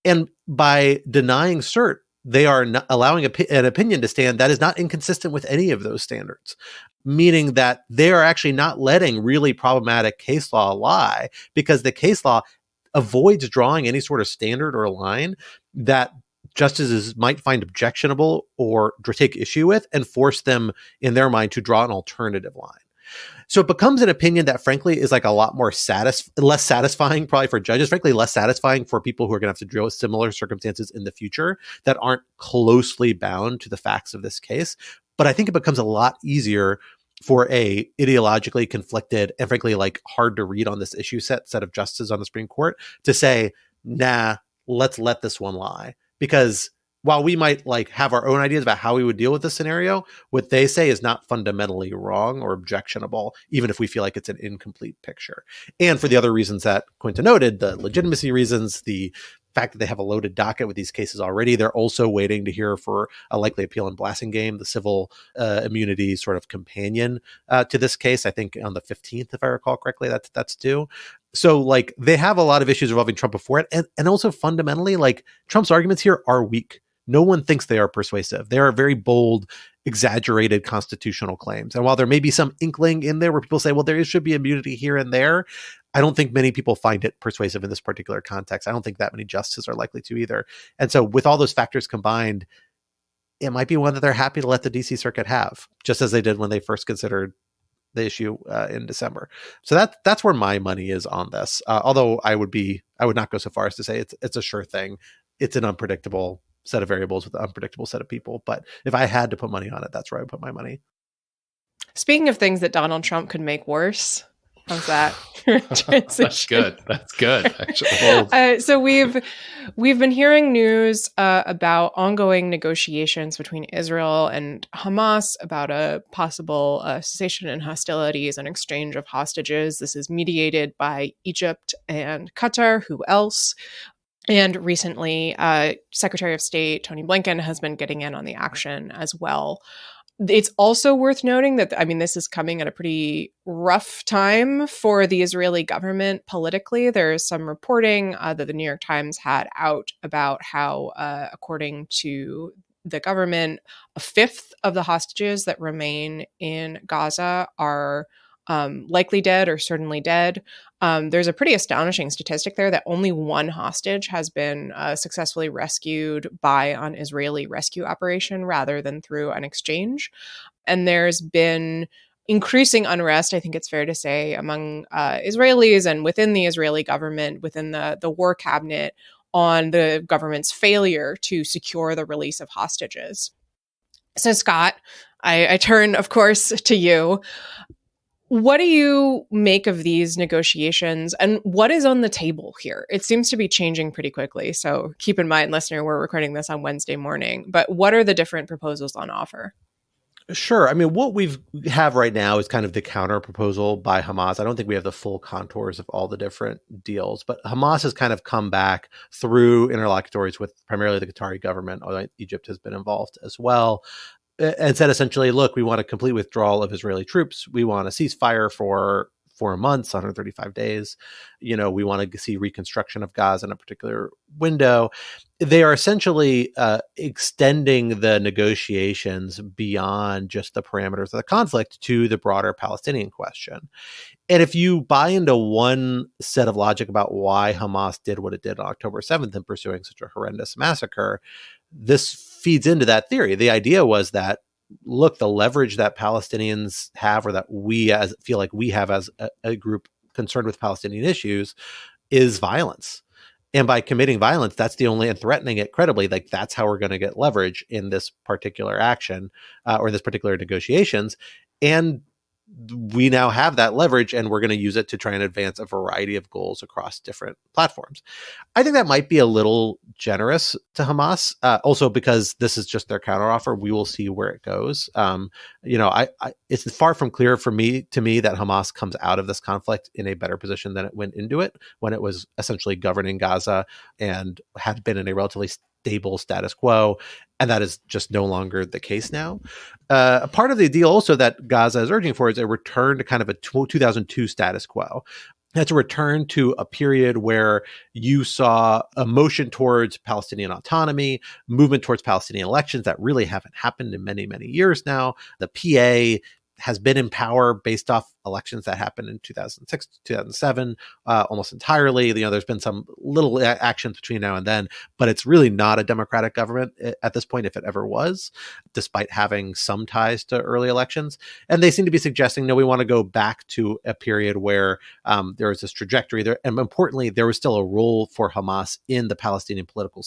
And by denying cert, they are not allowing an opinion to stand that is not inconsistent with any of those standards, meaning that they are actually not letting really problematic case law lie, because the case law avoids drawing any sort of standard or line that justices might find objectionable or take issue with, and force them in their mind to draw an alternative line. So it becomes an opinion that, frankly, is like a lot more less satisfying, probably for judges, frankly, less satisfying for people who are going to have to deal with similar circumstances in the future that aren't closely bound to the facts of this case. But I think it becomes a lot easier for a ideologically conflicted and, frankly, like hard to read on this issue set of justices on the Supreme Court to say, nah, let's let this one lie. Because while we might like have our own ideas about how we would deal with this scenario, what they say is not fundamentally wrong or objectionable, even if we feel like it's an incomplete picture. And for the other reasons that Quinta noted, the legitimacy reasons, the fact that they have a loaded docket with these cases already, they're also waiting to hear for a likely appeal in Blasingame, the civil immunity sort of companion to this case. I think on the 15th, if I recall correctly, that's due. So like they have a lot of issues involving Trump before it. And also fundamentally, like Trump's arguments here are weak. No one thinks they are persuasive. They are very bold, exaggerated constitutional claims. And while there may be some inkling in there where people say, well, there should be immunity here and there, I don't think many people find it persuasive in this particular context. I don't think that many justices are likely to either. And so with all those factors combined, it might be one that they're happy to let the DC Circuit have, just as they did when they first considered the issue in December. So that's where my money is on this. Although I would not go so far as to say it's a sure thing. It's an unpredictable set of variables with an unpredictable set of people. But if I had to put money on it, that's where I would put my money. Speaking of things that Donald Trump could make worse, how's that transition? That's good. Actually, so we've been hearing news about ongoing negotiations between Israel and Hamas about a possible cessation in hostilities and exchange of hostages. This is mediated by Egypt and Qatar. Who else? And recently, Secretary of State Tony Blinken has been getting in on the action as well. It's also worth noting that, this is coming at a pretty rough time for the Israeli government politically. There's some reporting that the New York Times had out about how, according to the government, a fifth of the hostages that remain in Gaza are likely dead or certainly dead. There's a pretty astonishing statistic there that only one hostage has been successfully rescued by an Israeli rescue operation rather than through an exchange. And there's been increasing unrest, I think it's fair to say, among Israelis and within the Israeli government, within the war cabinet, on the government's failure to secure the release of hostages. So, Scott, I turn, of course, to you. What do you make of these negotiations, and what is on the table here? It seems to be changing pretty quickly. So keep in mind, listener, we're recording this on Wednesday morning, but what are the different proposals on offer? Sure. What we have right now is kind of the counter proposal by Hamas. I don't think we have the full contours of all the different deals, but Hamas has kind of come back through interlocutories with primarily the Qatari government, although Egypt has been involved as well, and said essentially, look, we want a complete withdrawal of Israeli troops. We want a ceasefire for 4 months, 135 days. We want to see reconstruction of Gaza in a particular window. They are essentially extending the negotiations beyond just the parameters of the conflict to the broader Palestinian question. And if you buy into one set of logic about why Hamas did what it did on October 7th in pursuing such a horrendous massacre, this feeds into that theory. The idea was that, look, the leverage that Palestinians have, or that we feel like we have as a group concerned with Palestinian issues, is violence. And by committing violence, that's the only, and threatening it credibly, like that's how we're going to get leverage in this particular action or this particular negotiations. And we now have that leverage, and we're going to use it to try and advance a variety of goals across different platforms. I think that might be a little generous to Hamas, also because this is just their counteroffer. We will see where it goes. It's far from clear to me that Hamas comes out of this conflict in a better position than it went into it, when it was essentially governing Gaza and had been in a relatively stable status quo. And that is just no longer the case now. A part of the deal also that Gaza is urging for is a return to kind of a 2002 status quo. That's a return to a period where you saw a motion towards Palestinian autonomy, movement towards Palestinian elections that really haven't happened in many, many years now. The PA has been in power based off elections that happened in 2006, 2007, almost entirely. There's been some little actions between now and then, but it's really not a democratic government at this point, if it ever was, despite having some ties to early elections. And they seem to be suggesting, no, we want to go back to a period where there was this trajectory there. And importantly, there was still a role for Hamas in the Palestinian political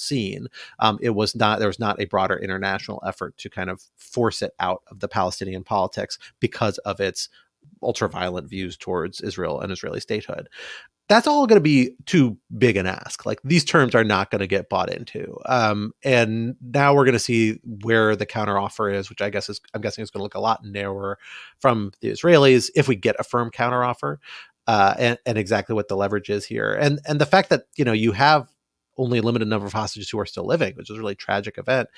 there was not a broader international effort to kind of force it out of the Palestinian politics because of its ultra-violent views towards Israel and Israeli statehood. That's all going to be too big an ask. Like, these terms are not going to get bought into. And now we're going to see where the counteroffer is, which I'm guessing is going to look a lot narrower from the Israelis if we get a firm counteroffer, and exactly what the leverage is here. And the fact that, you have only a limited number of hostages who are still living, which is a really tragic event,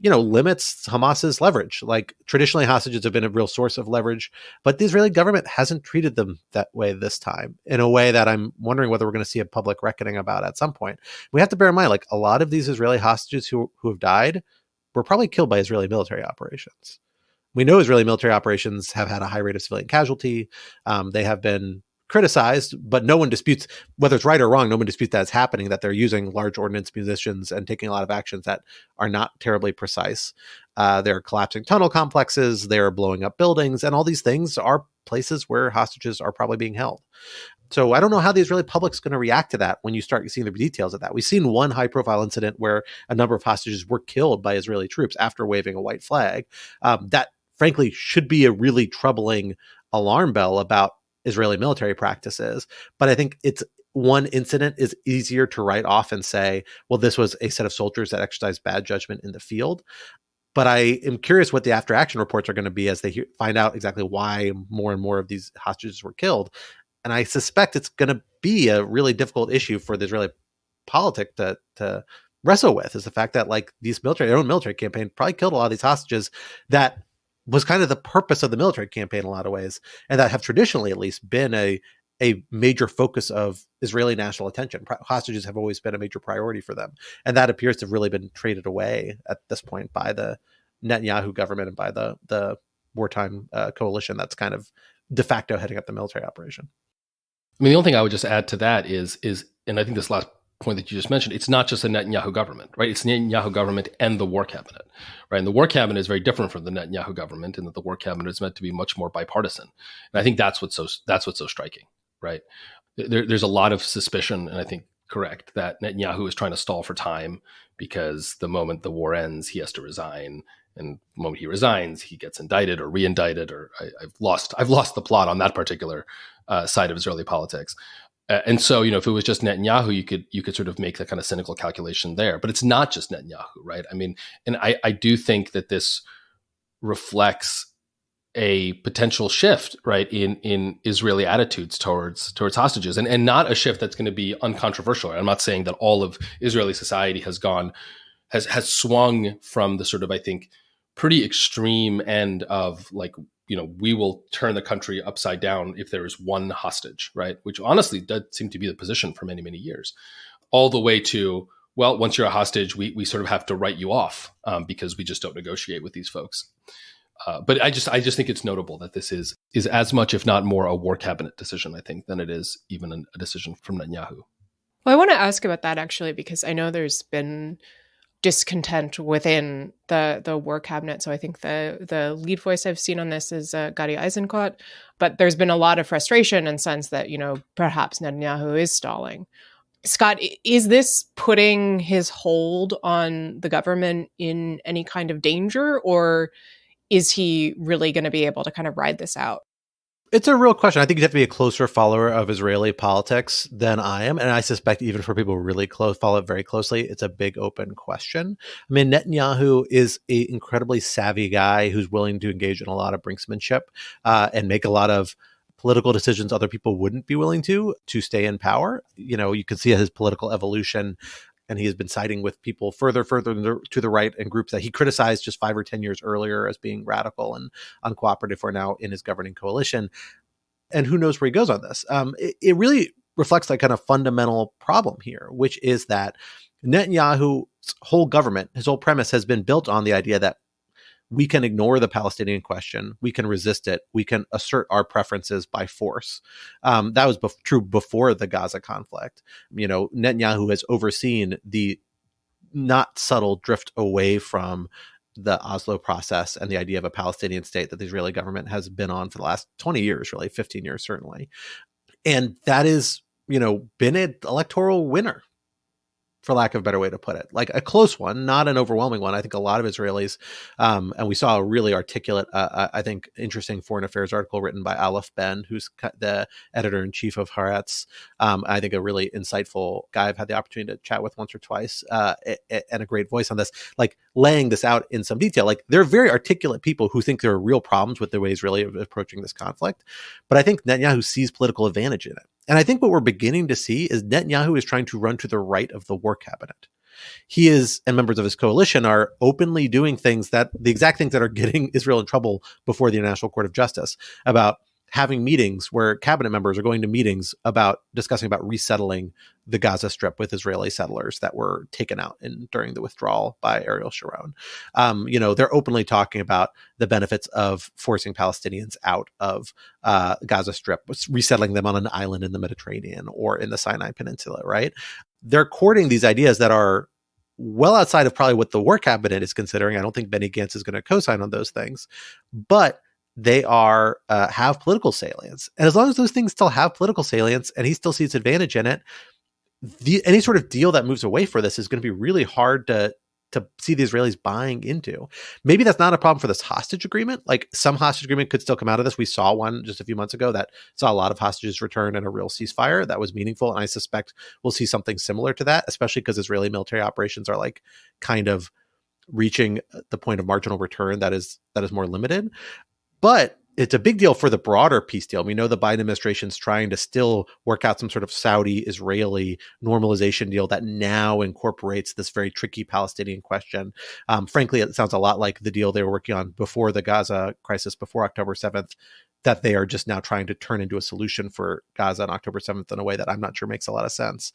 limits Hamas's leverage. Like, traditionally, hostages have been a real source of leverage, but the Israeli government hasn't treated them that way this time, in a way that I'm wondering whether we're going to see a public reckoning about at some point. We have to bear in mind, like, a lot of these Israeli hostages who have died were probably killed by Israeli military operations. We know Israeli military operations have had a high rate of civilian casualty. They have been criticized, but no one disputes, whether it's right or wrong, no one disputes that it's happening, that they're using large ordnance munitions and taking a lot of actions that are not terribly precise. They're collapsing tunnel complexes, they're blowing up buildings, and all these things are places where hostages are probably being held. So I don't know how the Israeli public's going to react to that when you start seeing the details of that. We've seen one high-profile incident where a number of hostages were killed by Israeli troops after waving a white flag. That, frankly, should be a really troubling alarm bell about Israeli military practices. But I think it's one incident is easier to write off and say, well, this was a set of soldiers that exercised bad judgment in the field. But I am curious what the after action reports are going to be as they find out exactly why more and more of these hostages were killed. And I suspect it's going to be a really difficult issue for the Israeli politic to wrestle with, is the fact that, like, their own military campaign probably killed a lot of these hostages that was kind of the purpose of the military campaign in a lot of ways, and that have traditionally at least been a major focus of Israeli national attention. Hostages have always been a major priority for them. And that appears to have really been traded away at this point by the Netanyahu government and by the wartime coalition that's kind of de facto heading up the military operation. I mean, the only thing I would just add to that is, and I think this last point that you just mentioned, it's not just the Netanyahu government, right? It's the Netanyahu government and the war cabinet, right? And the war cabinet is very different from the Netanyahu government, in that the war cabinet is meant to be much more bipartisan. And I think that's what's so striking, right? There's a lot of suspicion, and I think correct, that Netanyahu is trying to stall for time, because the moment the war ends, he has to resign. And the moment he resigns, he gets indicted or re-indicted, or I've lost the plot on that particular side of Israeli politics. And so, if it was just Netanyahu, you could sort of make that kind of cynical calculation there. But it's not just Netanyahu, right? I mean, and I do think that this reflects a potential shift, right, in Israeli attitudes towards hostages, and not a shift that's going to be uncontroversial. I'm not saying that all of Israeli society has swung from the sort of, I think, pretty extreme end of, like, we will turn the country upside down if there is one hostage, right? Which honestly does seem to be the position for many, many years, all the way to, well, once you're a hostage, we sort of have to write you off because we just don't negotiate with these folks. But I just think it's notable that this is as much, if not more, a war cabinet decision, I think, than it is even a decision from Netanyahu. Well, I want to ask about that, actually, because I know there's been discontent within the war cabinet. So I think the lead voice I've seen on this is Gadi Eisenkot, but there's been a lot of frustration and sense that, perhaps Netanyahu is stalling. Scott, is this putting his hold on the government in any kind of danger, or is he really going to be able to kind of ride this out? It's a real question. I think you'd have to be a closer follower of Israeli politics than I am. And I suspect even for people who really follow it very closely, it's a big open question. I mean, Netanyahu is an incredibly savvy guy who's willing to engage in a lot of brinksmanship and make a lot of political decisions other people wouldn't be willing to stay in power. You know, you can see his political evolution, and he has been siding with people further to the right and groups that he criticized just 5 or 10 years earlier as being radical and uncooperative are now in his governing coalition. And who knows where he goes on this. It really reflects that kind of fundamental problem here, which is that Netanyahu's whole government, his whole premise has been built on the idea that we can ignore the Palestinian question, we can resist it, we can assert our preferences by force. That was true before the Gaza conflict. You know, Netanyahu has overseen the not subtle drift away from the Oslo process and the idea of a Palestinian state that the Israeli government has been on for the last 20 years, really, 15 years, certainly. And that is, you know, been an electoral winner, for lack of a better way to put it, like a close one, not an overwhelming one. I think a lot of Israelis, and we saw a really articulate, I think, interesting foreign affairs article written by Aleph Ben, who's the editor-in-chief of Haaretz. I think a really insightful guy I've had the opportunity to chat with once or twice, and a great voice on this, like laying this out in some detail. Like, they're very articulate people who think there are real problems with the way Israeli are approaching this conflict. But I think Netanyahu sees political advantage in it. And I think what we're beginning to see is Netanyahu is trying to run to the right of the war cabinet. He is, and members of his coalition are openly doing things that the exact things that are getting Israel in trouble before the International Court of Justice, about having meetings where cabinet members are going to meetings discussing about resettling the Gaza Strip with Israeli settlers that were taken out during the withdrawal by Ariel Sharon. You know, they're openly talking about the benefits of forcing Palestinians out of Gaza Strip, resettling them on an island in the Mediterranean or in the Sinai Peninsula, right? They're courting these ideas that are well outside of probably what the war cabinet is considering. I don't think Benny Gantz is going to co-sign on those things, but they are have political salience. And as long as those things still have political salience and he still sees advantage in it, any sort of deal that moves away for this is going to be really hard to see the Israelis buying into. Maybe that's not a problem for this hostage agreement. Like, some hostage agreement could still come out of this. We saw one just a few months ago that saw a lot of hostages returned and a real ceasefire that was meaningful. And I suspect we'll see something similar to that, especially because Israeli military operations are like kind of reaching the point of marginal return that is more limited. But it's a big deal for the broader peace deal. We know the Biden administration's trying to still work out some sort of Saudi-Israeli normalization deal that now incorporates this very tricky Palestinian question. Frankly, it sounds a lot like the deal they were working on before the Gaza crisis, before October 7th, that they are just now trying to turn into a solution for Gaza on October 7th in a way that I'm not sure makes a lot of sense.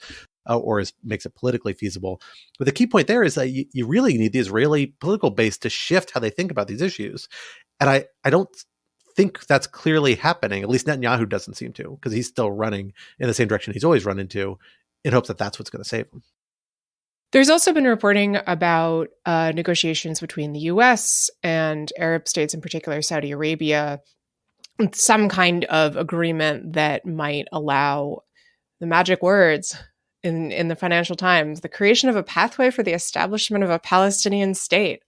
Or makes it politically feasible. But the key point there is that you really need the Israeli political base to shift how they think about these issues. And I don't think that's clearly happening. At least Netanyahu doesn't seem to, because he's still running in the same direction he's always run into, in hopes that that's what's going to save him. There's also been reporting about negotiations between the U.S. and Arab states, in particular Saudi Arabia, some kind of agreement that might allow the magic words in the Financial Times, the creation of a pathway for the establishment of a Palestinian state.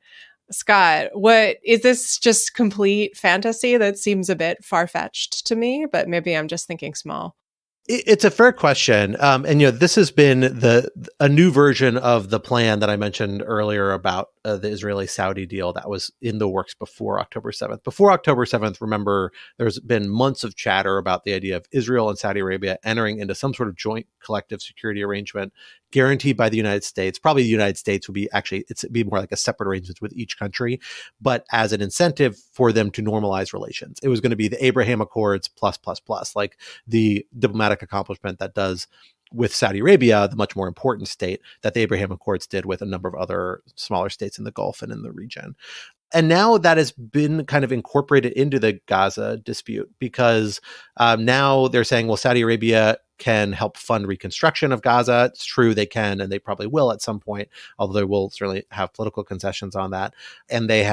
Scott, what is this, just complete fantasy that seems a bit far-fetched to me, but maybe I'm just thinking small? It's a fair question. And, you know, this has been a new version of the plan that I mentioned earlier about the Israeli-Saudi deal that was in the works before October 7th. Before October 7th, remember, there's been months of chatter about the idea of Israel and Saudi Arabia entering into some sort of joint collective security arrangement guaranteed by the United States. Probably the United States would be it'd be more like a separate arrangement with each country, but as an incentive for them to normalize relations. It was going to be the Abraham Accords plus, like the diplomatic accomplishment that does with Saudi Arabia, the much more important state, that the Abraham Accords did with a number of other smaller states in the Gulf and in the region. And now that has been kind of incorporated into the Gaza dispute, because now they're saying, well, Saudi Arabia can help fund reconstruction of Gaza. It's true they can, and they probably will at some point, although they will certainly have political concessions on that. And the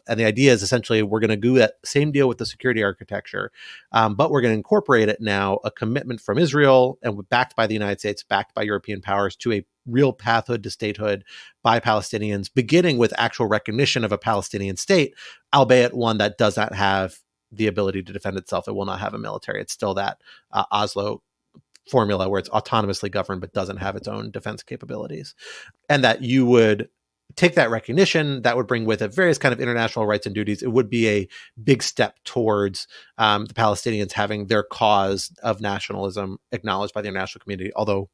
idea is essentially we're going to do that same deal with the security architecture, but we're going to incorporate it now, a commitment from Israel and backed by the United States, backed by European powers, to a real pathhood to statehood by Palestinians, beginning with actual recognition of a Palestinian state, albeit one that does not have the ability to defend itself. It will not have a military. It's still that Oslo formula where it's autonomously governed but doesn't have its own defense capabilities. And that you would take that recognition, that would bring with it various kind of international rights and duties. It would be a big step towards the Palestinians having their cause of nationalism acknowledged by the international community, although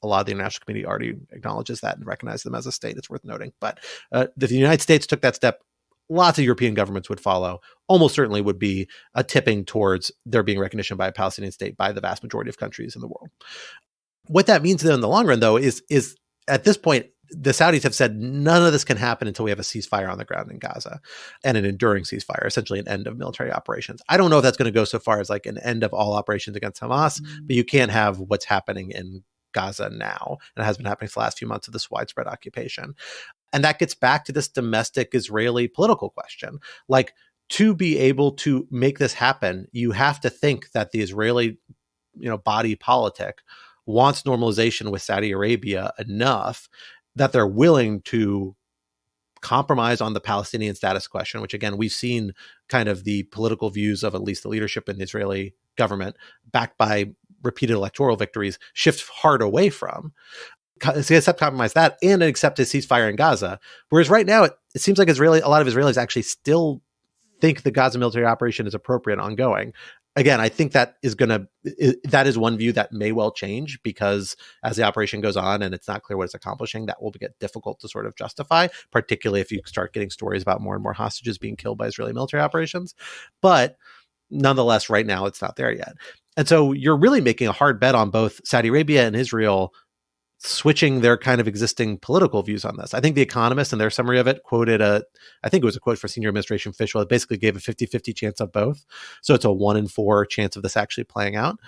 a lot of the international community already acknowledges that and recognizes them as a state. It's worth noting. But if the United States took that step, lots of European governments would follow. Almost certainly would be a tipping towards there being recognition by a Palestinian state by the vast majority of countries in the world. What that means then in the long run, though, is at this point, the Saudis have said none of this can happen until we have a ceasefire on the ground in Gaza, and an enduring ceasefire, essentially an end of military operations. I don't know if that's going to go so far as like an end of all operations against Hamas, but you can't have what's happening in Gaza now, and it has been happening for the last few months of this widespread occupation. And that gets back to this domestic Israeli political question. Like, to be able to make this happen, you have to think that the Israeli, body politic wants normalization with Saudi Arabia enough that they're willing to compromise on the Palestinian status question, which again, we've seen kind of the political views of at least the leadership in the Israeli government, backed by repeated electoral victories, shift hard away from. So accept compromise that and accept a ceasefire in Gaza. Whereas right now, it seems like a lot of Israelis actually still think the Gaza military operation is appropriate and ongoing. Again, I think that is one view that may well change, because as the operation goes on and it's not clear what it's accomplishing, that will get difficult to sort of justify, particularly if you start getting stories about more and more hostages being killed by Israeli military operations. But nonetheless, right now, it's not there yet. And so you're really making a hard bet on both Saudi Arabia and Israel switching their kind of existing political views on this. I think The Economist, in their summary of it, quoted I think it was a quote for senior administration official. It basically gave a 50-50 chance of both. So it's a 1 in 4 chance of this actually playing out.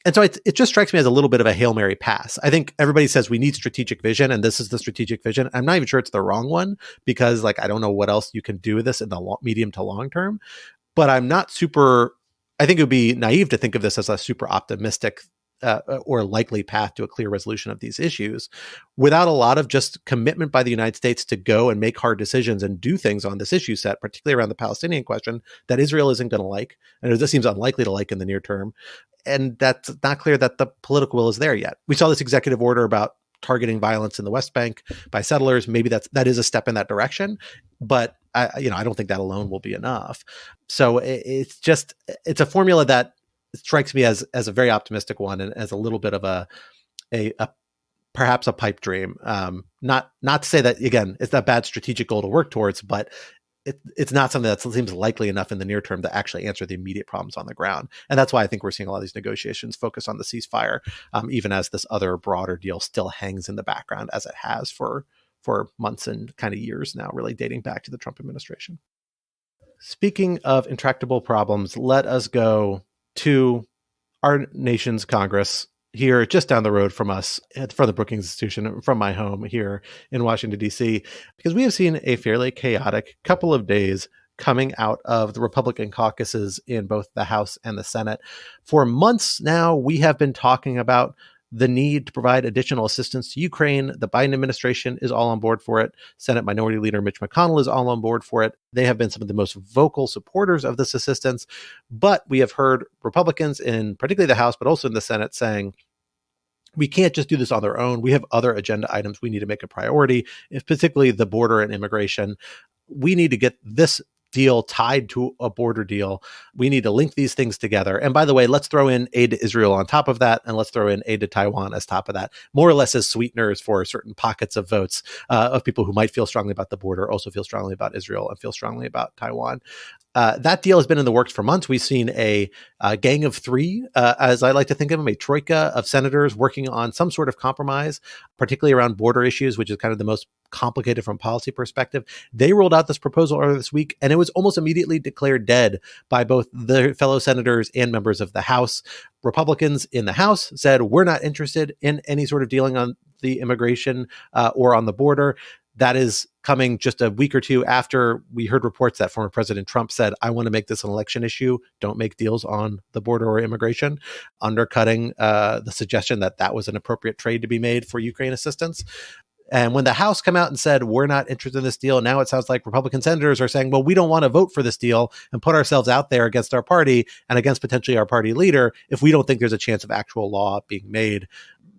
And so it just strikes me as a little bit of a Hail Mary pass. I think everybody says we need strategic vision, and this is the strategic vision. I'm not even sure it's the wrong one, because I don't know what else you can do with this in the medium to long term. But I think it would be naive to think of this as a super optimistic or likely path to a clear resolution of these issues, without a lot of just commitment by the United States to go and make hard decisions and do things on this issue set, particularly around the Palestinian question, that Israel isn't going to like, and it just seems unlikely to like in the near term. And that's not clear that the political will is there yet. We saw this executive order about targeting violence in the West Bank by settlers. Maybe that is a step in that direction, but I don't think that alone will be enough. So it's a formula that strikes me as a very optimistic one, and as a little bit of a perhaps a pipe dream. Not to say that, again, it's a bad strategic goal to work towards, but it's not something that seems likely enough in the near term to actually answer the immediate problems on the ground. And that's why I think we're seeing a lot of these negotiations focus on the ceasefire, even as this other broader deal still hangs in the background, as it has for months and kind of years now, really dating back to the Trump administration. Speaking of intractable problems, let us go to our nation's Congress here just down the road from us, from the Brookings Institution, from my home here in Washington, D.C., because we have seen a fairly chaotic couple of days coming out of the Republican caucuses in both the House and the Senate. For months now, we have been talking about the need to provide additional assistance to Ukraine. The Biden administration is all on board for it. Senate Minority Leader Mitch McConnell is all on board for it. They have been some of the most vocal supporters of this assistance. But we have heard Republicans in particularly the House, but also in the Senate, saying, we can't just do this on their own. We have other agenda items we need to make a priority, particularly the border and immigration. We need to get this deal tied to a border deal. We need to link these things together. And by the way, let's throw in aid to Israel on top of that, and let's throw in aid to Taiwan as top of that, more or less as sweeteners for certain pockets of votes of people who might feel strongly about the border, also feel strongly about Israel, and feel strongly about Taiwan. That deal has been in the works for months. We've seen a gang of three, as I like to think of them, a troika of senators working on some sort of compromise, particularly around border issues, which is kind of the most complicated from a policy perspective. They rolled out this proposal earlier this week, and it was almost immediately declared dead by both the fellow senators and members of the House. Republicans in the House said, we're not interested in any sort of dealing on the immigration or on the border. That is coming just a week or two after we heard reports that former President Trump said, I want to make this an election issue. Don't make deals on the border or immigration, undercutting the suggestion that that was an appropriate trade to be made for Ukraine assistance. And when the House came out and said, we're not interested in this deal, now it sounds like Republican senators are saying, well, we don't want to vote for this deal and put ourselves out there against our party and against potentially our party leader if we don't think there's a chance of actual law being made,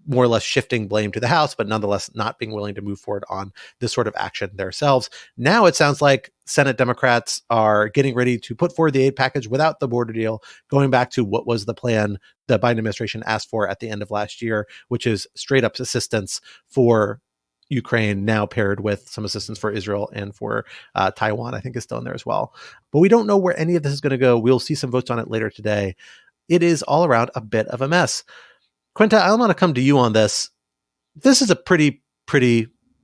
more or less shifting blame to the House, but nonetheless not being willing to move forward on this sort of action themselves. Now it sounds like Senate Democrats are getting ready to put forward the aid package without the border deal, going back to what was the plan the Biden administration asked for at the end of last year, which is straight up assistance for Ukraine, now paired with some assistance for Israel and for Taiwan, I think is still in there as well. But we don't know where any of this is going to go. We'll see some votes on it later today. It is all around a bit of a mess. Quinta, I want to come to you on this. This is a pretty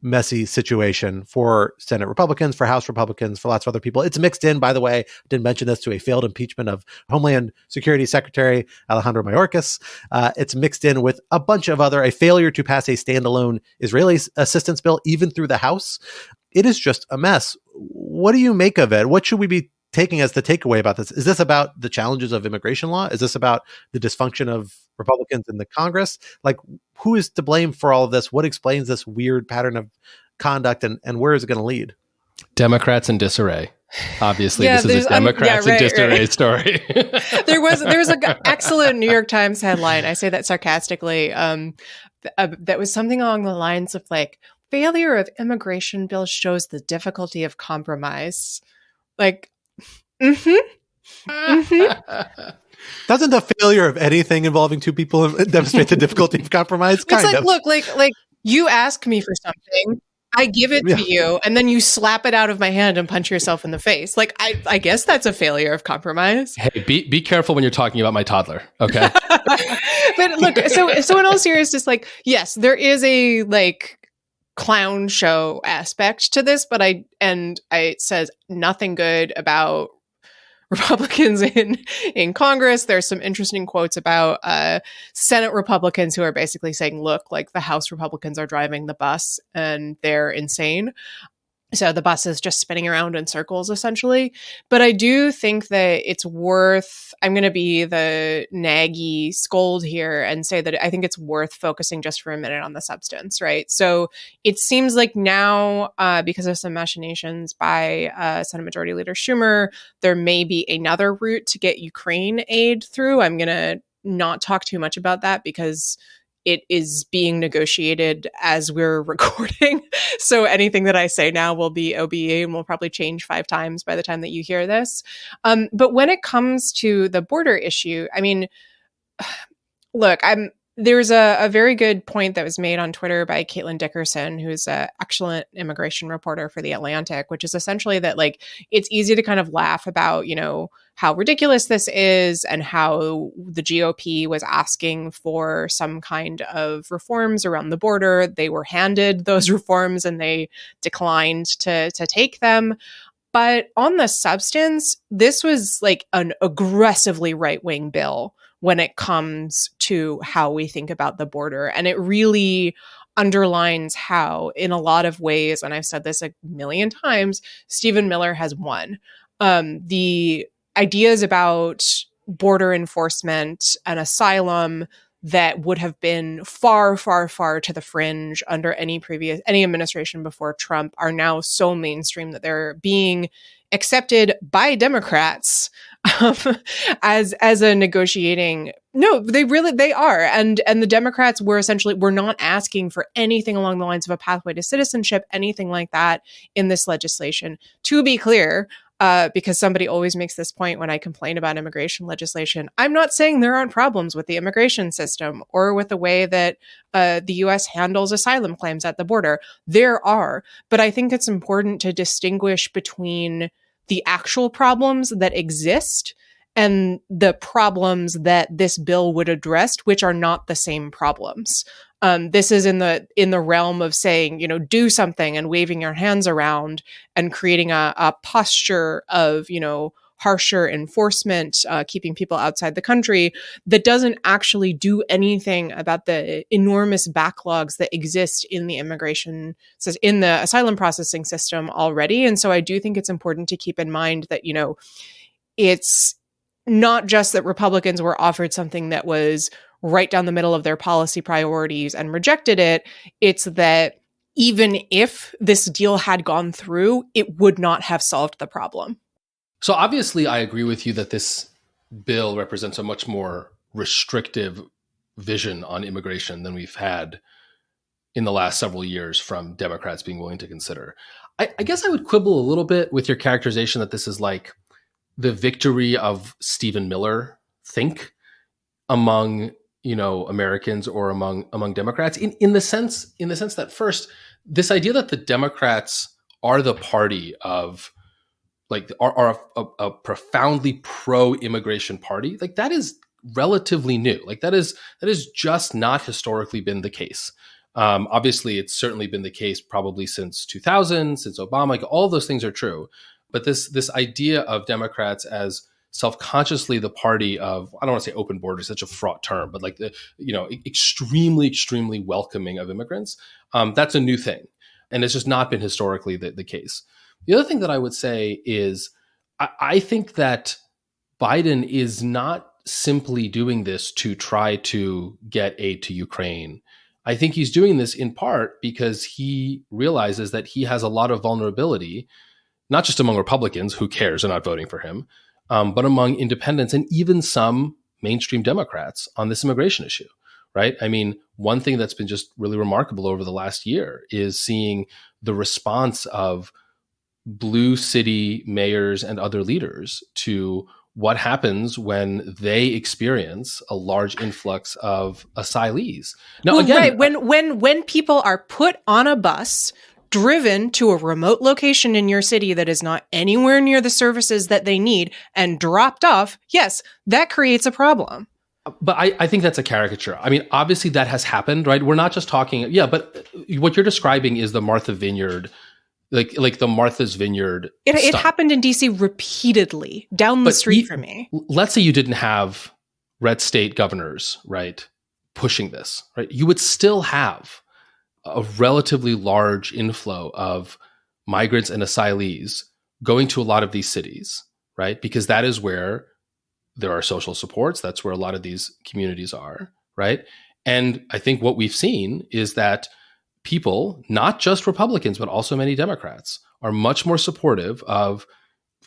messy situation for Senate Republicans, for House Republicans, for lots of other people. It's mixed in, by the way, I didn't mention this, to a failed impeachment of Homeland Security Secretary Alejandro Mayorkas. It's mixed in with a bunch of a failure to pass a standalone Israeli assistance bill, even through the House. It is just a mess. What do you make of it? What should we be taking as the takeaway about this? Is this about the challenges of immigration law? Is this about the dysfunction of Republicans in the Congress? Like, who is to blame for all of this? What explains this weird pattern of conduct, and where is it going to lead? Democrats in disarray. Obviously, this is a Democrats in disarray story. There was an excellent New York Times headline. I say that sarcastically. That was something along the lines of like, failure of immigration bill shows the difficulty of compromise. Like, doesn't the failure of anything involving two people demonstrate the difficulty of compromise? Kind of. Look, like you ask me for something, I give it to you, and then you slap it out of my hand and punch yourself in the face. Like, I guess that's a failure of compromise. Hey, be careful when you're talking about my toddler, okay? But look, so in all seriousness, like, yes, there is a like clown show aspect to this, but it says nothing good about Republicans in Congress. There's some interesting quotes about Senate Republicans who are basically saying, look, like the House Republicans are driving the bus and they're insane. So the bus is just spinning around in circles, essentially. But I do think that it's worth, I'm going to be the naggy scold here and say that I think it's worth focusing just for a minute on the substance, right? So it seems like now, because of some machinations by Senate Majority Leader Schumer, there may be another route to get Ukraine aid through. I'm going to not talk too much about that because it is being negotiated as we're recording. So anything that I say now will be OBE and will probably change 5 times by the time that you hear this. But when it comes to the border issue, I mean, look, there's a very good point that was made on Twitter by Caitlin Dickerson, who's an excellent immigration reporter for The Atlantic, which is essentially that, like, it's easy to kind of laugh about, you know, how ridiculous this is and how the GOP was asking for some kind of reforms around the border. They were handed those reforms and they declined to take them. But on the substance, this was like an aggressively right-wing bill when it comes to how we think about the border. And it really underlines how, in a lot of ways, and I've said this a million times, Stephen Miller has won. The ideas about border enforcement and asylum that would have been far, far, far to the fringe under any administration before Trump are now so mainstream that they're being accepted by Democrats as a negotiating. No, they are. And the Democrats were not asking for anything along the lines of a pathway to citizenship, anything like that in this legislation. To be clear, because somebody always makes this point when I complain about immigration legislation, I'm not saying there aren't problems with the immigration system or with the way that the U.S. handles asylum claims at the border. There are. But I think it's important to distinguish between the actual problems that exist and the problems that this bill would address, which are not the same problems. This is in the realm of saying, do something and waving your hands around and creating a posture of, harsher enforcement, keeping people outside the country that doesn't actually do anything about the enormous backlogs that exist in the in the asylum processing system already. And so I do think it's important to keep in mind that, it's not just that Republicans were offered something that was right down the middle of their policy priorities and rejected it. It's that even if this deal had gone through, it would not have solved the problem. So obviously, I agree with you that this bill represents a much more restrictive vision on immigration than we've had in the last several years from Democrats being willing to consider. I guess I would quibble a little bit with your characterization that this is like the victory of Stephen Miller think among Americans or among Democrats in the sense that first, this idea that the Democrats are the party of are a profoundly pro-immigration party, like that is relatively new. Like that is just not historically been the case. Obviously, it's certainly been the case probably since 2000, since Obama. Like all those things are true, but this idea of Democrats as self-consciously the party of, I don't want to say open borders, such a fraught term, but like the extremely welcoming of immigrants, that's a new thing, and it's just not been historically the case. The other thing that I would say is I think that Biden is not simply doing this to try to get aid to Ukraine. I think he's doing this in part because he realizes that he has a lot of vulnerability, not just among Republicans, who cares, are not voting for him, but among independents and even some mainstream Democrats on this immigration issue, right? I mean, one thing that's been just really remarkable over the last year is seeing the response of blue city mayors and other leaders to what happens when they experience a large influx of asylees. Now, well, again, right. When people are put on a bus, driven to a remote location in your city that is not anywhere near the services that they need, and dropped off, yes, that creates a problem. But I think that's a caricature. I mean, obviously that has happened, right? We're not just talking, but what you're describing is the Martha Vineyard, like the Martha's Vineyard. It happened in DC repeatedly down the street from me. Let's say you didn't have red state governors, right, pushing this, right? You would still have a relatively large inflow of migrants and asylees going to a lot of these cities, right? Because that is where there are social supports. That's where a lot of these communities are, right? And I think what we've seen is that people, not just Republicans, but also many Democrats, are much more supportive of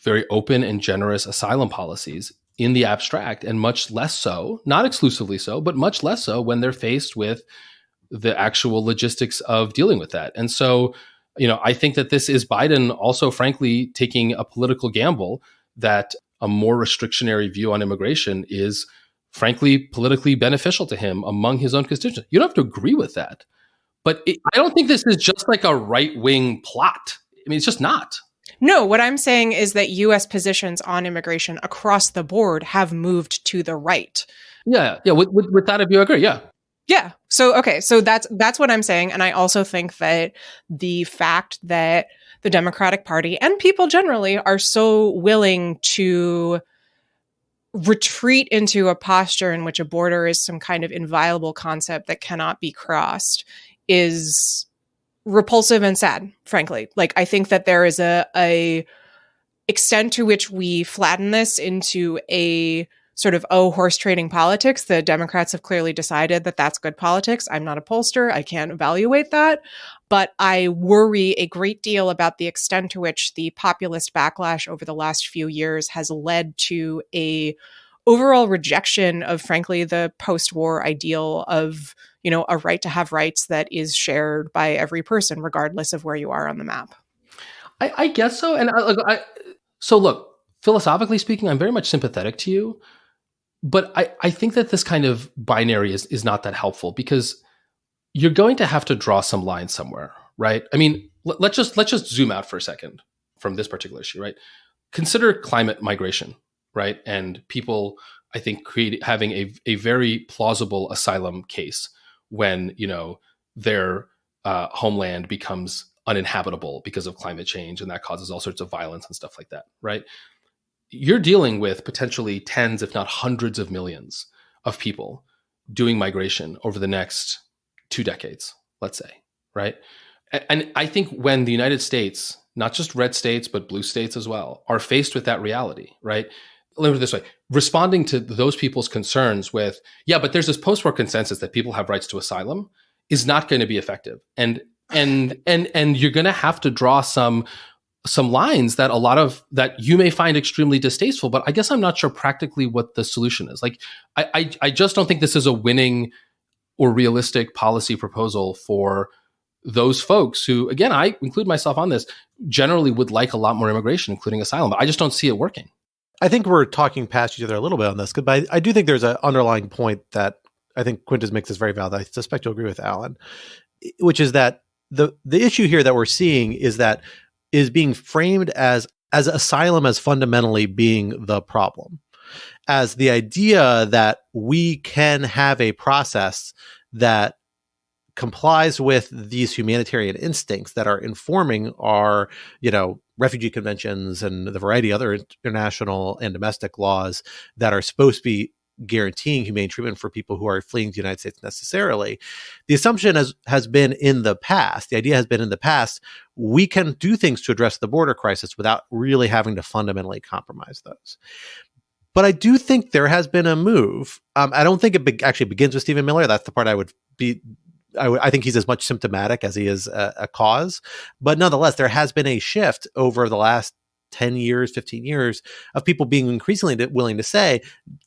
very open and generous asylum policies in the abstract, and much less so, not exclusively so, but much less so when they're faced with the actual logistics of dealing with that. And so, I think that this is Biden also, frankly, taking a political gamble that a more restrictionary view on immigration is, frankly, politically beneficial to him among his own constituents. You don't have to agree with that. But I don't think this is just like a right-wing plot. I mean, it's just not. No, what I'm saying is that U.S. positions on immigration across the board have moved to the right. Yeah. With that, if you agree, yeah. Yeah. So, okay. So that's what I'm saying. And I also think that the fact that the Democratic Party and people generally are so willing to retreat into a posture in which a border is some kind of inviolable concept that cannot be crossed is repulsive and sad, frankly. Like, I think that there is a extent to which we flatten this into a sort of, horse trading politics. The Democrats have clearly decided that that's good politics. I'm not a pollster. I can't evaluate that. But I worry a great deal about the extent to which the populist backlash over the last few years has led to a overall rejection of, frankly, the post-war ideal of, a right to have rights that is shared by every person, regardless of where you are on the map. I guess so. And so look, philosophically speaking, I'm very much sympathetic to you. But I think that this kind of binary is not that helpful, because you're going to have to draw some line somewhere, right? I mean, let's just zoom out for a second from this particular issue, right? consider climate migration, right? And people, I think, having a very plausible asylum case when, their homeland becomes uninhabitable because of climate change, and that causes all sorts of violence and stuff like that, right? You're dealing with potentially tens, if not hundreds of millions of people doing migration over the next 2 decades, let's say, right? And I think when the United States, not just red states, but blue states as well, are faced with that reality, right? Let me put it this way, responding to those people's concerns with, yeah, but there's this post-war consensus that people have rights to asylum is not going to be effective. And you're going to have to draw some lines that you may find extremely distasteful, but I guess I'm not sure practically what the solution is. Like, I just don't think this is a winning or realistic policy proposal for those folks who, again, I include myself on this, generally would like a lot more immigration, including asylum, but I just don't see it working. I think we're talking past each other a little bit on this, but I do think there's an underlying point that I think Quintus makes is very valid. I suspect you'll agree with Alan, which is that the issue here that we're seeing is being framed as asylum as fundamentally being the problem, as the idea that we can have a process that complies with these humanitarian instincts that are informing our, refugee conventions and the variety of other international and domestic laws that are supposed to be guaranteeing humane treatment for people who are fleeing the United States necessarily. The assumption has been in the past, the idea has been in the past, we can do things to address the border crisis without really having to fundamentally compromise those. But I do think there has been a move. I don't think it actually begins with Stephen Miller. That's the part I think he's as much symptomatic as he is a cause. But nonetheless, there has been a shift over the last 10 years, 15 years of people being increasingly willing to say,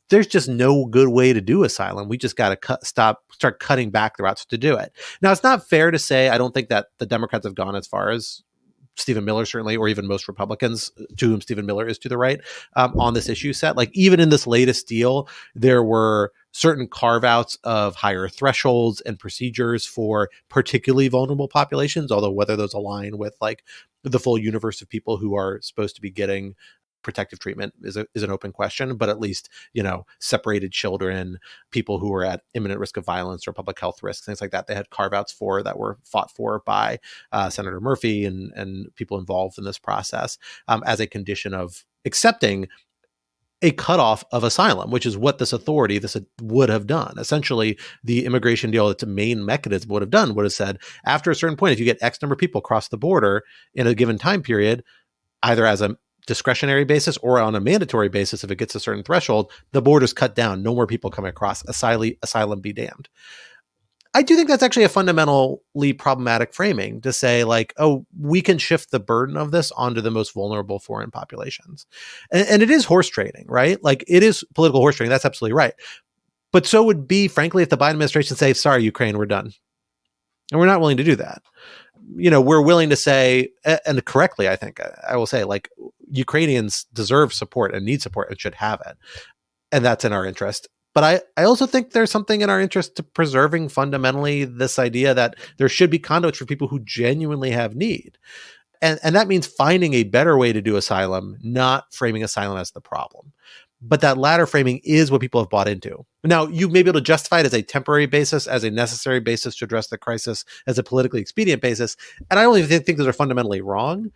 there's just no good way to do asylum. We just got to start cutting back the routes to do it. Now, it's not fair to say, I don't think that the Democrats have gone as far as Stephen Miller, certainly, or even most Republicans to whom Stephen Miller is to the right on this issue set. Like, even in this latest deal, there were certain carve-outs of higher thresholds and procedures for particularly vulnerable populations, although whether those align with like the full universe of people who are supposed to be getting protective treatment is an open question, but at least, separated children, people who are at imminent risk of violence or public health risks, things like that, they had carve-outs for that were fought for by Senator Murphy and people involved in this process as a condition of accepting a cutoff of asylum, which is what this would have done. Essentially, the immigration deal, its main mechanism would have said, after a certain point, if you get X number of people across the border in a given time period, either as a discretionary basis or on a mandatory basis, if it gets a certain threshold, the border's cut down. No more people coming across. Asylum be damned. I do think that's actually a fundamentally problematic framing to say, like, oh, we can shift the burden of this onto the most vulnerable foreign populations. And it is horse trading, right? Like, it is political horse trading. That's absolutely right. But so would be, frankly, if the Biden administration say, sorry, Ukraine, we're done. And we're not willing to do that. We're willing to say, and correctly, I think, I will say, like, Ukrainians deserve support and need support and should have it. And that's in our interest. But I also think there's something in our interest to preserving fundamentally this idea that there should be conduits for people who genuinely have need. And that means finding a better way to do asylum, not framing asylum as the problem. But that latter framing is what people have bought into. Now, you may be able to justify it as a temporary basis, as a necessary basis to address the crisis, as a politically expedient basis. And I don't even think those are fundamentally wrong.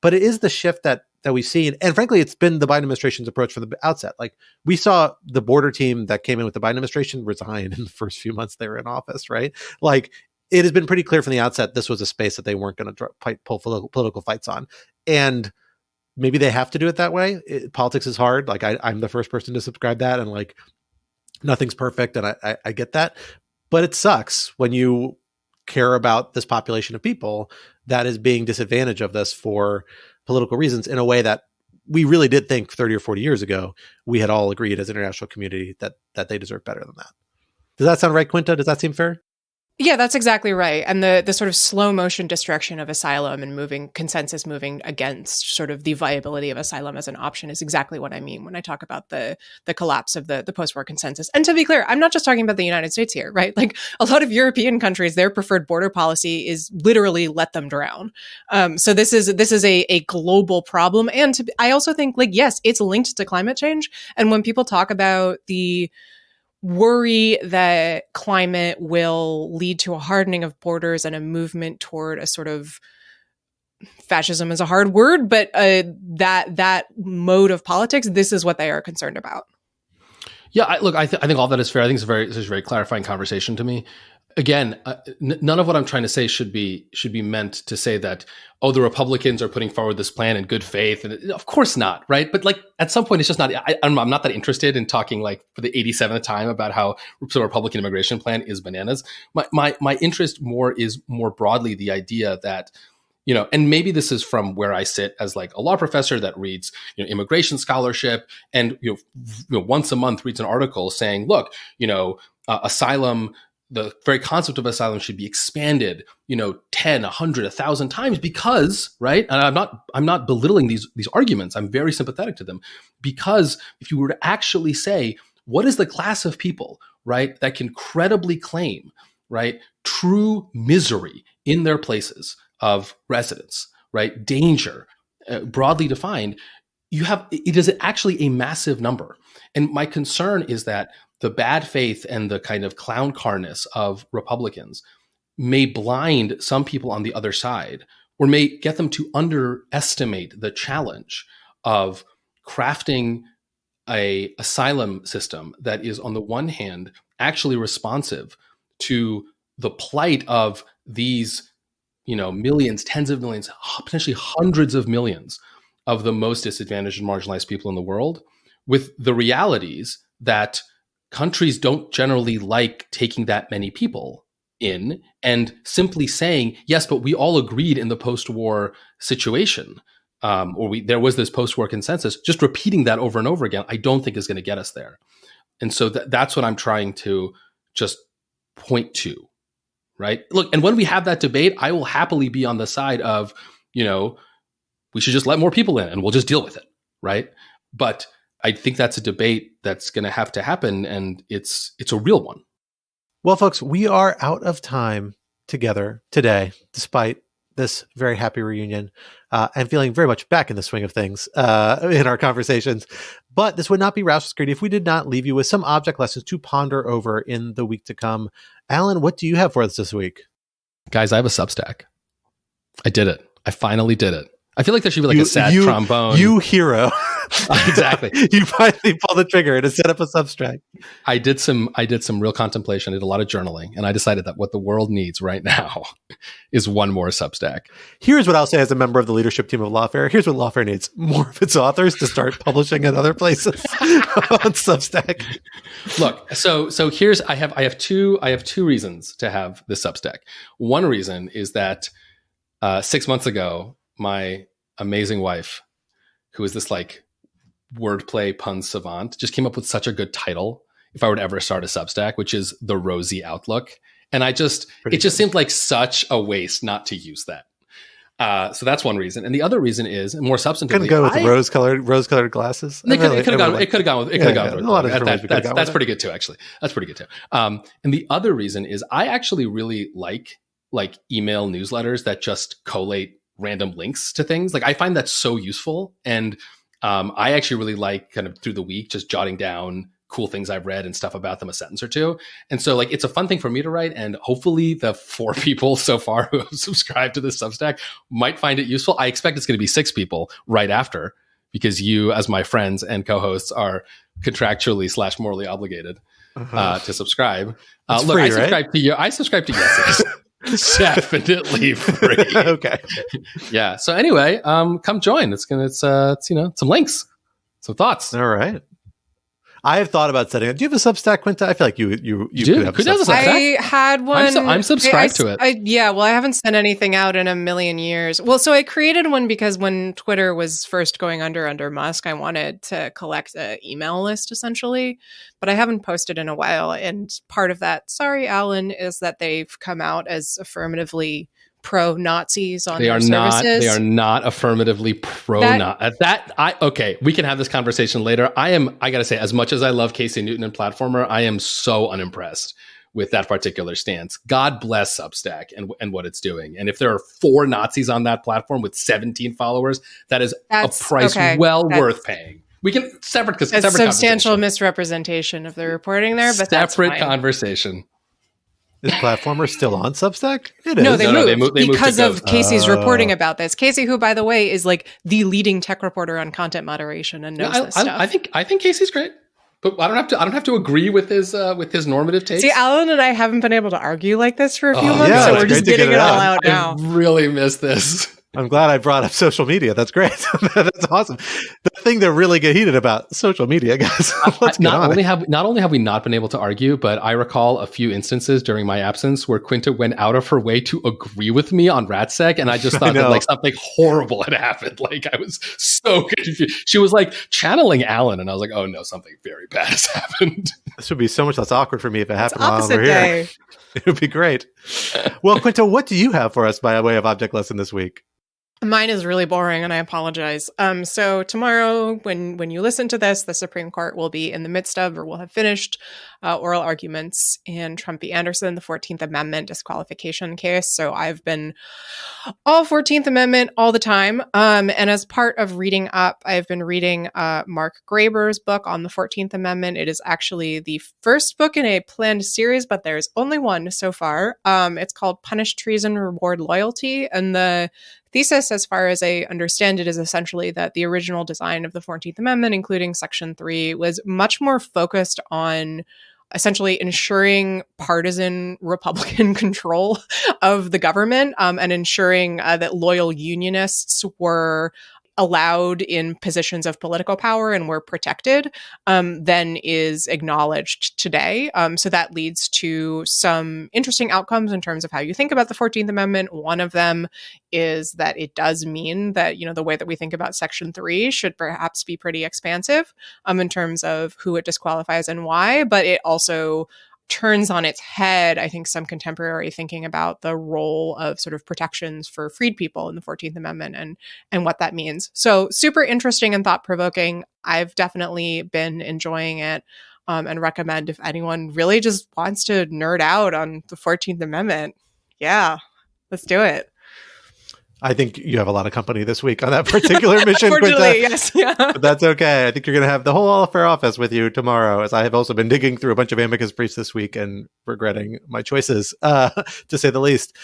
But it is the shift that we've seen. And frankly, it's been the Biden administration's approach from the outset. Like, we saw the border team that came in with the Biden administration resign in the first few months they were in office, right? Like, it has been pretty clear from the outset this was a space that they weren't going to pull political fights on. And maybe they have to do it that way. Politics is hard. Like, I'm the first person to subscribe that. And like, nothing's perfect. And I get that. But it sucks when you care about this population of people that is being disadvantaged of this for political reasons in a way that we really did think 30 or 40 years ago, we had all agreed as an international community that they deserve better than that. Does that sound right, Quinta? Does that seem fair? Yeah, that's exactly right. And the sort of slow motion destruction of asylum and consensus moving against sort of the viability of asylum as an option is exactly what I mean when I talk about the collapse of the post-war consensus. And to be clear, I'm not just talking about the United States here, right? Like a lot of European countries, their preferred border policy is literally let them drown. So this is a global problem. And I also think, like, yes, it's linked to climate change. And when people talk about the worry that climate will lead to a hardening of borders and a movement toward a sort of fascism is a hard word, but that mode of politics, this is what they are concerned about. Yeah, I think all that is fair. I think it's a very clarifying conversation to me. Again, none of what I'm trying to say should be meant to say that, oh, the Republicans are putting forward this plan in good faith, and of course not, right? But like at some point, it's just not. I'm not that interested in talking like for the 87th time about how the Republican immigration plan is bananas. My interest is more broadly the idea that, you know, and maybe this is from where I sit as like a law professor that reads, you know, immigration scholarship, and you know once a month reads an article saying, look, you know, asylum. The very concept of asylum should be expanded, you know, 10, 100, 1,000 times because, right? And I'm not belittling these arguments. I'm very sympathetic to them because if you were to actually say, what is the class of people, right, that can credibly claim, right, true misery in their places of residence, right, danger, broadly defined, it is actually a massive number. And my concern is that the bad faith and the kind of clown carness of Republicans may blind some people on the other side, or may get them to underestimate the challenge of crafting a asylum system that is, on the one hand, actually responsive to the plight of these, you know, millions, tens of millions, potentially hundreds of millions of the most disadvantaged and marginalized people in the world, with the realities that countries don't generally like taking that many people in, and simply saying, yes, but we all agreed in the post-war situation, there was this post-war consensus, just repeating that over and over again, I don't think is going to get us there. And so that's what I'm trying to just point to, right? Look, and when we have that debate, I will happily be on the side of, you know, we should just let more people in and we'll just deal with it, right? But I think that's a debate that's going to have to happen, and it's a real one. Well, folks, we are out of time together today, despite this very happy reunion, and feeling very much back in the swing of things in our conversations. But this would not be Rouse's Greedy if we did not leave you with some object lessons to ponder over in the week to come. Alan, what do you have for us this week? Guys, I have a Substack. I did it. I finally did it. I feel like there should be like a sad trombone. You hero. Exactly. You finally pulled the trigger to set up a Substack. I did some real contemplation. I did a lot of journaling, and I decided that what the world needs right now is one more Substack. Here's what I'll say as a member of the leadership team of Lawfare. Here's what Lawfare needs: more of its authors to start publishing in other places on Substack. Look, so here's I have two reasons to have this Substack. One reason is that 6 months ago, my amazing wife, who is this like wordplay pun savant, just came up with such a good title if I were to ever start a Substack, which is The Rosy Outlook. And it just seemed like such a waste not to use that. So that's one reason. And the other reason is, more substantively, couldn't go with rose-colored glasses. It could have gone with that's pretty good too, actually. That's pretty good too. And the other reason is I actually really like email newsletters that just collate random links to things. Like I find that so useful. And I actually really like kind of through the week, just jotting down cool things I've read and stuff about them, a sentence or two. And so like, it's a fun thing for me to write. And hopefully the 4 people so far who have subscribed to this Substack might find it useful. I expect it's going to be 6 people right after, because you, as my friends and co-hosts, are contractually / morally obligated to subscribe. Look, free, I subscribe to you. I subscribe to Yes. Definitely free. Okay. Yeah. So anyway, come join. It's some links, some thoughts. All right. I have thought about setting it. Do you have a Substack, Quinta? I feel like you could have a Quinta has a Substack. I had one. I'm subscribed to it. I haven't sent anything out in a million years. Well, so I created one because when Twitter was first going under Musk, I wanted to collect an email list essentially, but I haven't posted in a while. And part of that, sorry, Alan, is that they've come out as affirmatively pro-Nazis on their services. They are not affirmatively pro-Nazi. Okay, we can have this conversation later. I gotta say, as much as I love Casey Newton and Platformer, I am so unimpressed with that particular stance. God bless Substack and what it's doing. And if there are 4 Nazis on that platform with 17 followers, that's a price worth paying. We can separate substantial misrepresentation of the reporting there, but separate conversation. Is Platformer still on Substack? It is. No, they moved because moved of Casey's reporting about this. Casey, who, by the way, is like the leading tech reporter on content moderation and knows this stuff. I think Casey's great, but I don't have to agree with his normative takes. See, Alan and I haven't been able to argue like this for a few months, so we're just getting it all out now. I really miss this. I'm glad I brought up social media. That's great. That's awesome. The thing to really get heated about, social media, guys. Not only have we not been able to argue, but I recall a few instances during my absence where Quinta went out of her way to agree with me on RATSEC, and I just thought that like something horrible had happened. Like I was so confused. She was like channeling Alan, and I was like, oh no, something very bad has happened. This would be so much less awkward for me if it happened while opposite over day. Here. It would be great. Well, Quinta, what do you have for us by way of object lesson this week? Mine is really boring, and I apologize. So tomorrow, when you listen to this, the Supreme Court will be in the midst of, or will have finished, oral arguments in Trump v. Anderson, the 14th Amendment disqualification case. So I've been all 14th Amendment all the time. And as part of reading up, I've been reading Mark Graber's book on the 14th Amendment. It is actually the first book in a planned series, but there's only one so far. It's called Punish Treason, Reward Loyalty. And the thesis, as far as I understand it, is essentially that the original design of the 14th Amendment, including Section 3, was much more focused on essentially ensuring partisan Republican control of the government and ensuring that loyal unionists were allowed in positions of political power and were protected than is acknowledged today. So that leads to some interesting outcomes in terms of how you think about the 14th Amendment. One of them is that it does mean that, the way that we think about Section 3 should perhaps be pretty expansive in terms of who it disqualifies and why, but it also turns on its head, I think, some contemporary thinking about the role of sort of protections for freed people in the 14th Amendment and what that means. So super interesting and thought-provoking. I've definitely been enjoying it and recommend if anyone really just wants to nerd out on the 14th Amendment. Yeah, let's do it. I think you have a lot of company this week on that particular mission. Unfortunately, yes. Yeah. But that's okay. I think you're going to have the whole All Fair office with you tomorrow, as I have also been digging through a bunch of amicus briefs this week and regretting my choices, to say the least.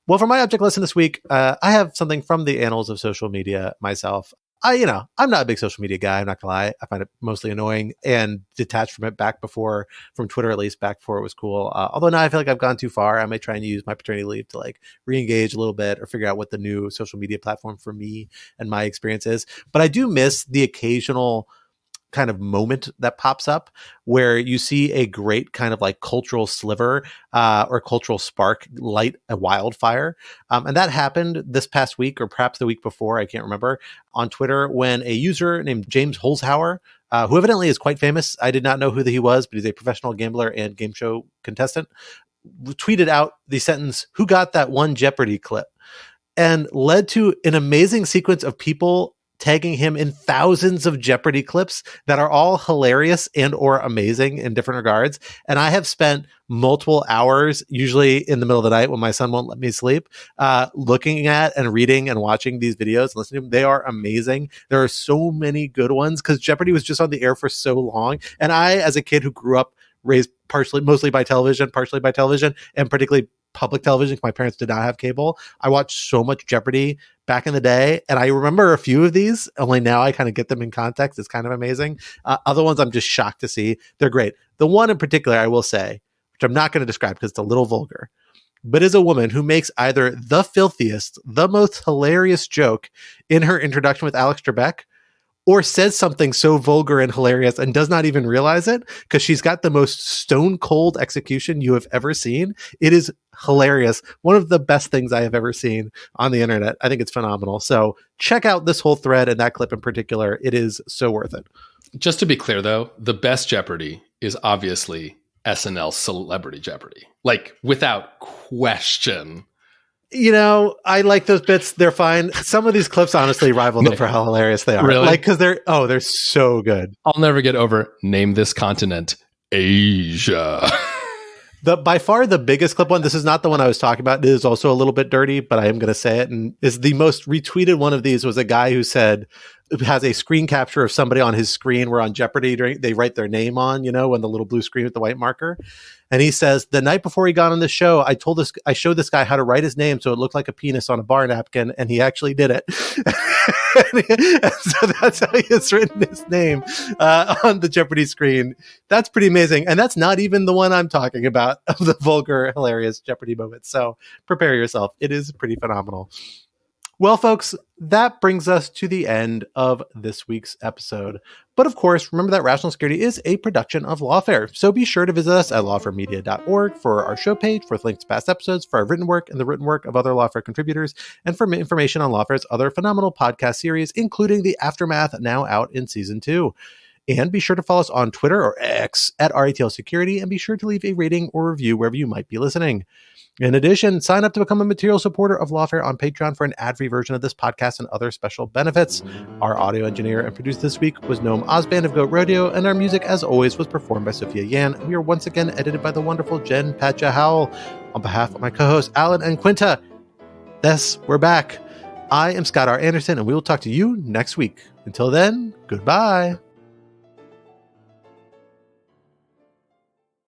Well, for my object lesson this week, I have something from the annals of social media myself. I'm not a big social media guy. I'm not gonna lie. I find it mostly annoying and detached from it from Twitter, at least back before it was cool. Although now I feel like I've gone too far. I may try and use my paternity leave to like re-engage a little bit or figure out what the new social media platform for me and my experience is. But I do miss the occasional kind of moment that pops up where you see a great kind of like cultural sliver or cultural spark light a wildfire. And that happened this past week or perhaps the week before, I can't remember, on Twitter when a user named James Holzhauer, who evidently is quite famous. I did not know who he was, but he's a professional gambler and game show contestant, tweeted out the sentence, "Who got that one Jeopardy clip?" and led to an amazing sequence of people tagging him in thousands of Jeopardy clips that are all hilarious and or amazing in different regards. And I have spent multiple hours, usually in the middle of the night when my son won't let me sleep, looking at and reading and watching these videos and listening to them. They are amazing. There are so many good ones because Jeopardy was just on the air for so long. And I, as a kid who grew up raised mostly by television, and particularly public television, because my parents did not have cable, I watched so much Jeopardy back in the day, and I remember a few of these, only now I kind of get them in context. It's kind of amazing. Other ones I'm just shocked to see. They're great. The one in particular I will say, which I'm not going to describe because it's a little vulgar, but is a woman who makes either the filthiest, the most hilarious joke in her introduction with Alex Trebek, or says something so vulgar and hilarious and does not even realize it because she's got the most stone cold execution you have ever seen. It is hilarious. One of the best things I have ever seen on the internet. I think it's phenomenal. So check out this whole thread and that clip in particular. It is so worth it. Just to be clear, though, the best Jeopardy is obviously SNL Celebrity Jeopardy. Like, without question. You know, I like those bits. They're fine. Some of these clips honestly rival them for how hilarious they are. Really? Like, because they're so good. I'll never get over name this continent Asia. By far the biggest clip one, this is not the one I was talking about. It is also a little bit dirty, but I am going to say it. And is the most retweeted one of these was a guy who said, has a screen capture of somebody on his screen where on Jeopardy they write their name on, you know, on the little blue screen with the white marker. And he says, the night before he got on the show, I showed this guy how to write his name so it looked like a penis on a bar napkin, and he actually did it. And so that's how he has written his name on the Jeopardy screen. That's pretty amazing. And that's not even the one I'm talking about of the vulgar, hilarious Jeopardy moments. So prepare yourself. It is pretty phenomenal. Well, folks, that brings us to the end of this week's episode. But of course, remember that Rational Security is a production of Lawfare. So be sure to visit us at lawfaremedia.org for our show page, for links to past episodes, for our written work and the written work of other Lawfare contributors, and for information on Lawfare's other phenomenal podcast series, including The Aftermath, now out in season 2. And be sure to follow us on Twitter or X at RATL Security, and be sure to leave a rating or review wherever you might be listening. In addition, sign up to become a material supporter of Lawfare on Patreon for an ad-free version of this podcast and other special benefits. Our audio engineer and producer this week was Noam Osband of Goat Rodeo, and our music, as always, was performed by Sophia Yan. We are once again edited by the wonderful Jen Patja Howell. On behalf of my co-hosts Alan and Quinta, we're back. I am Scott R. Anderson, and we will talk to you next week. Until then, goodbye.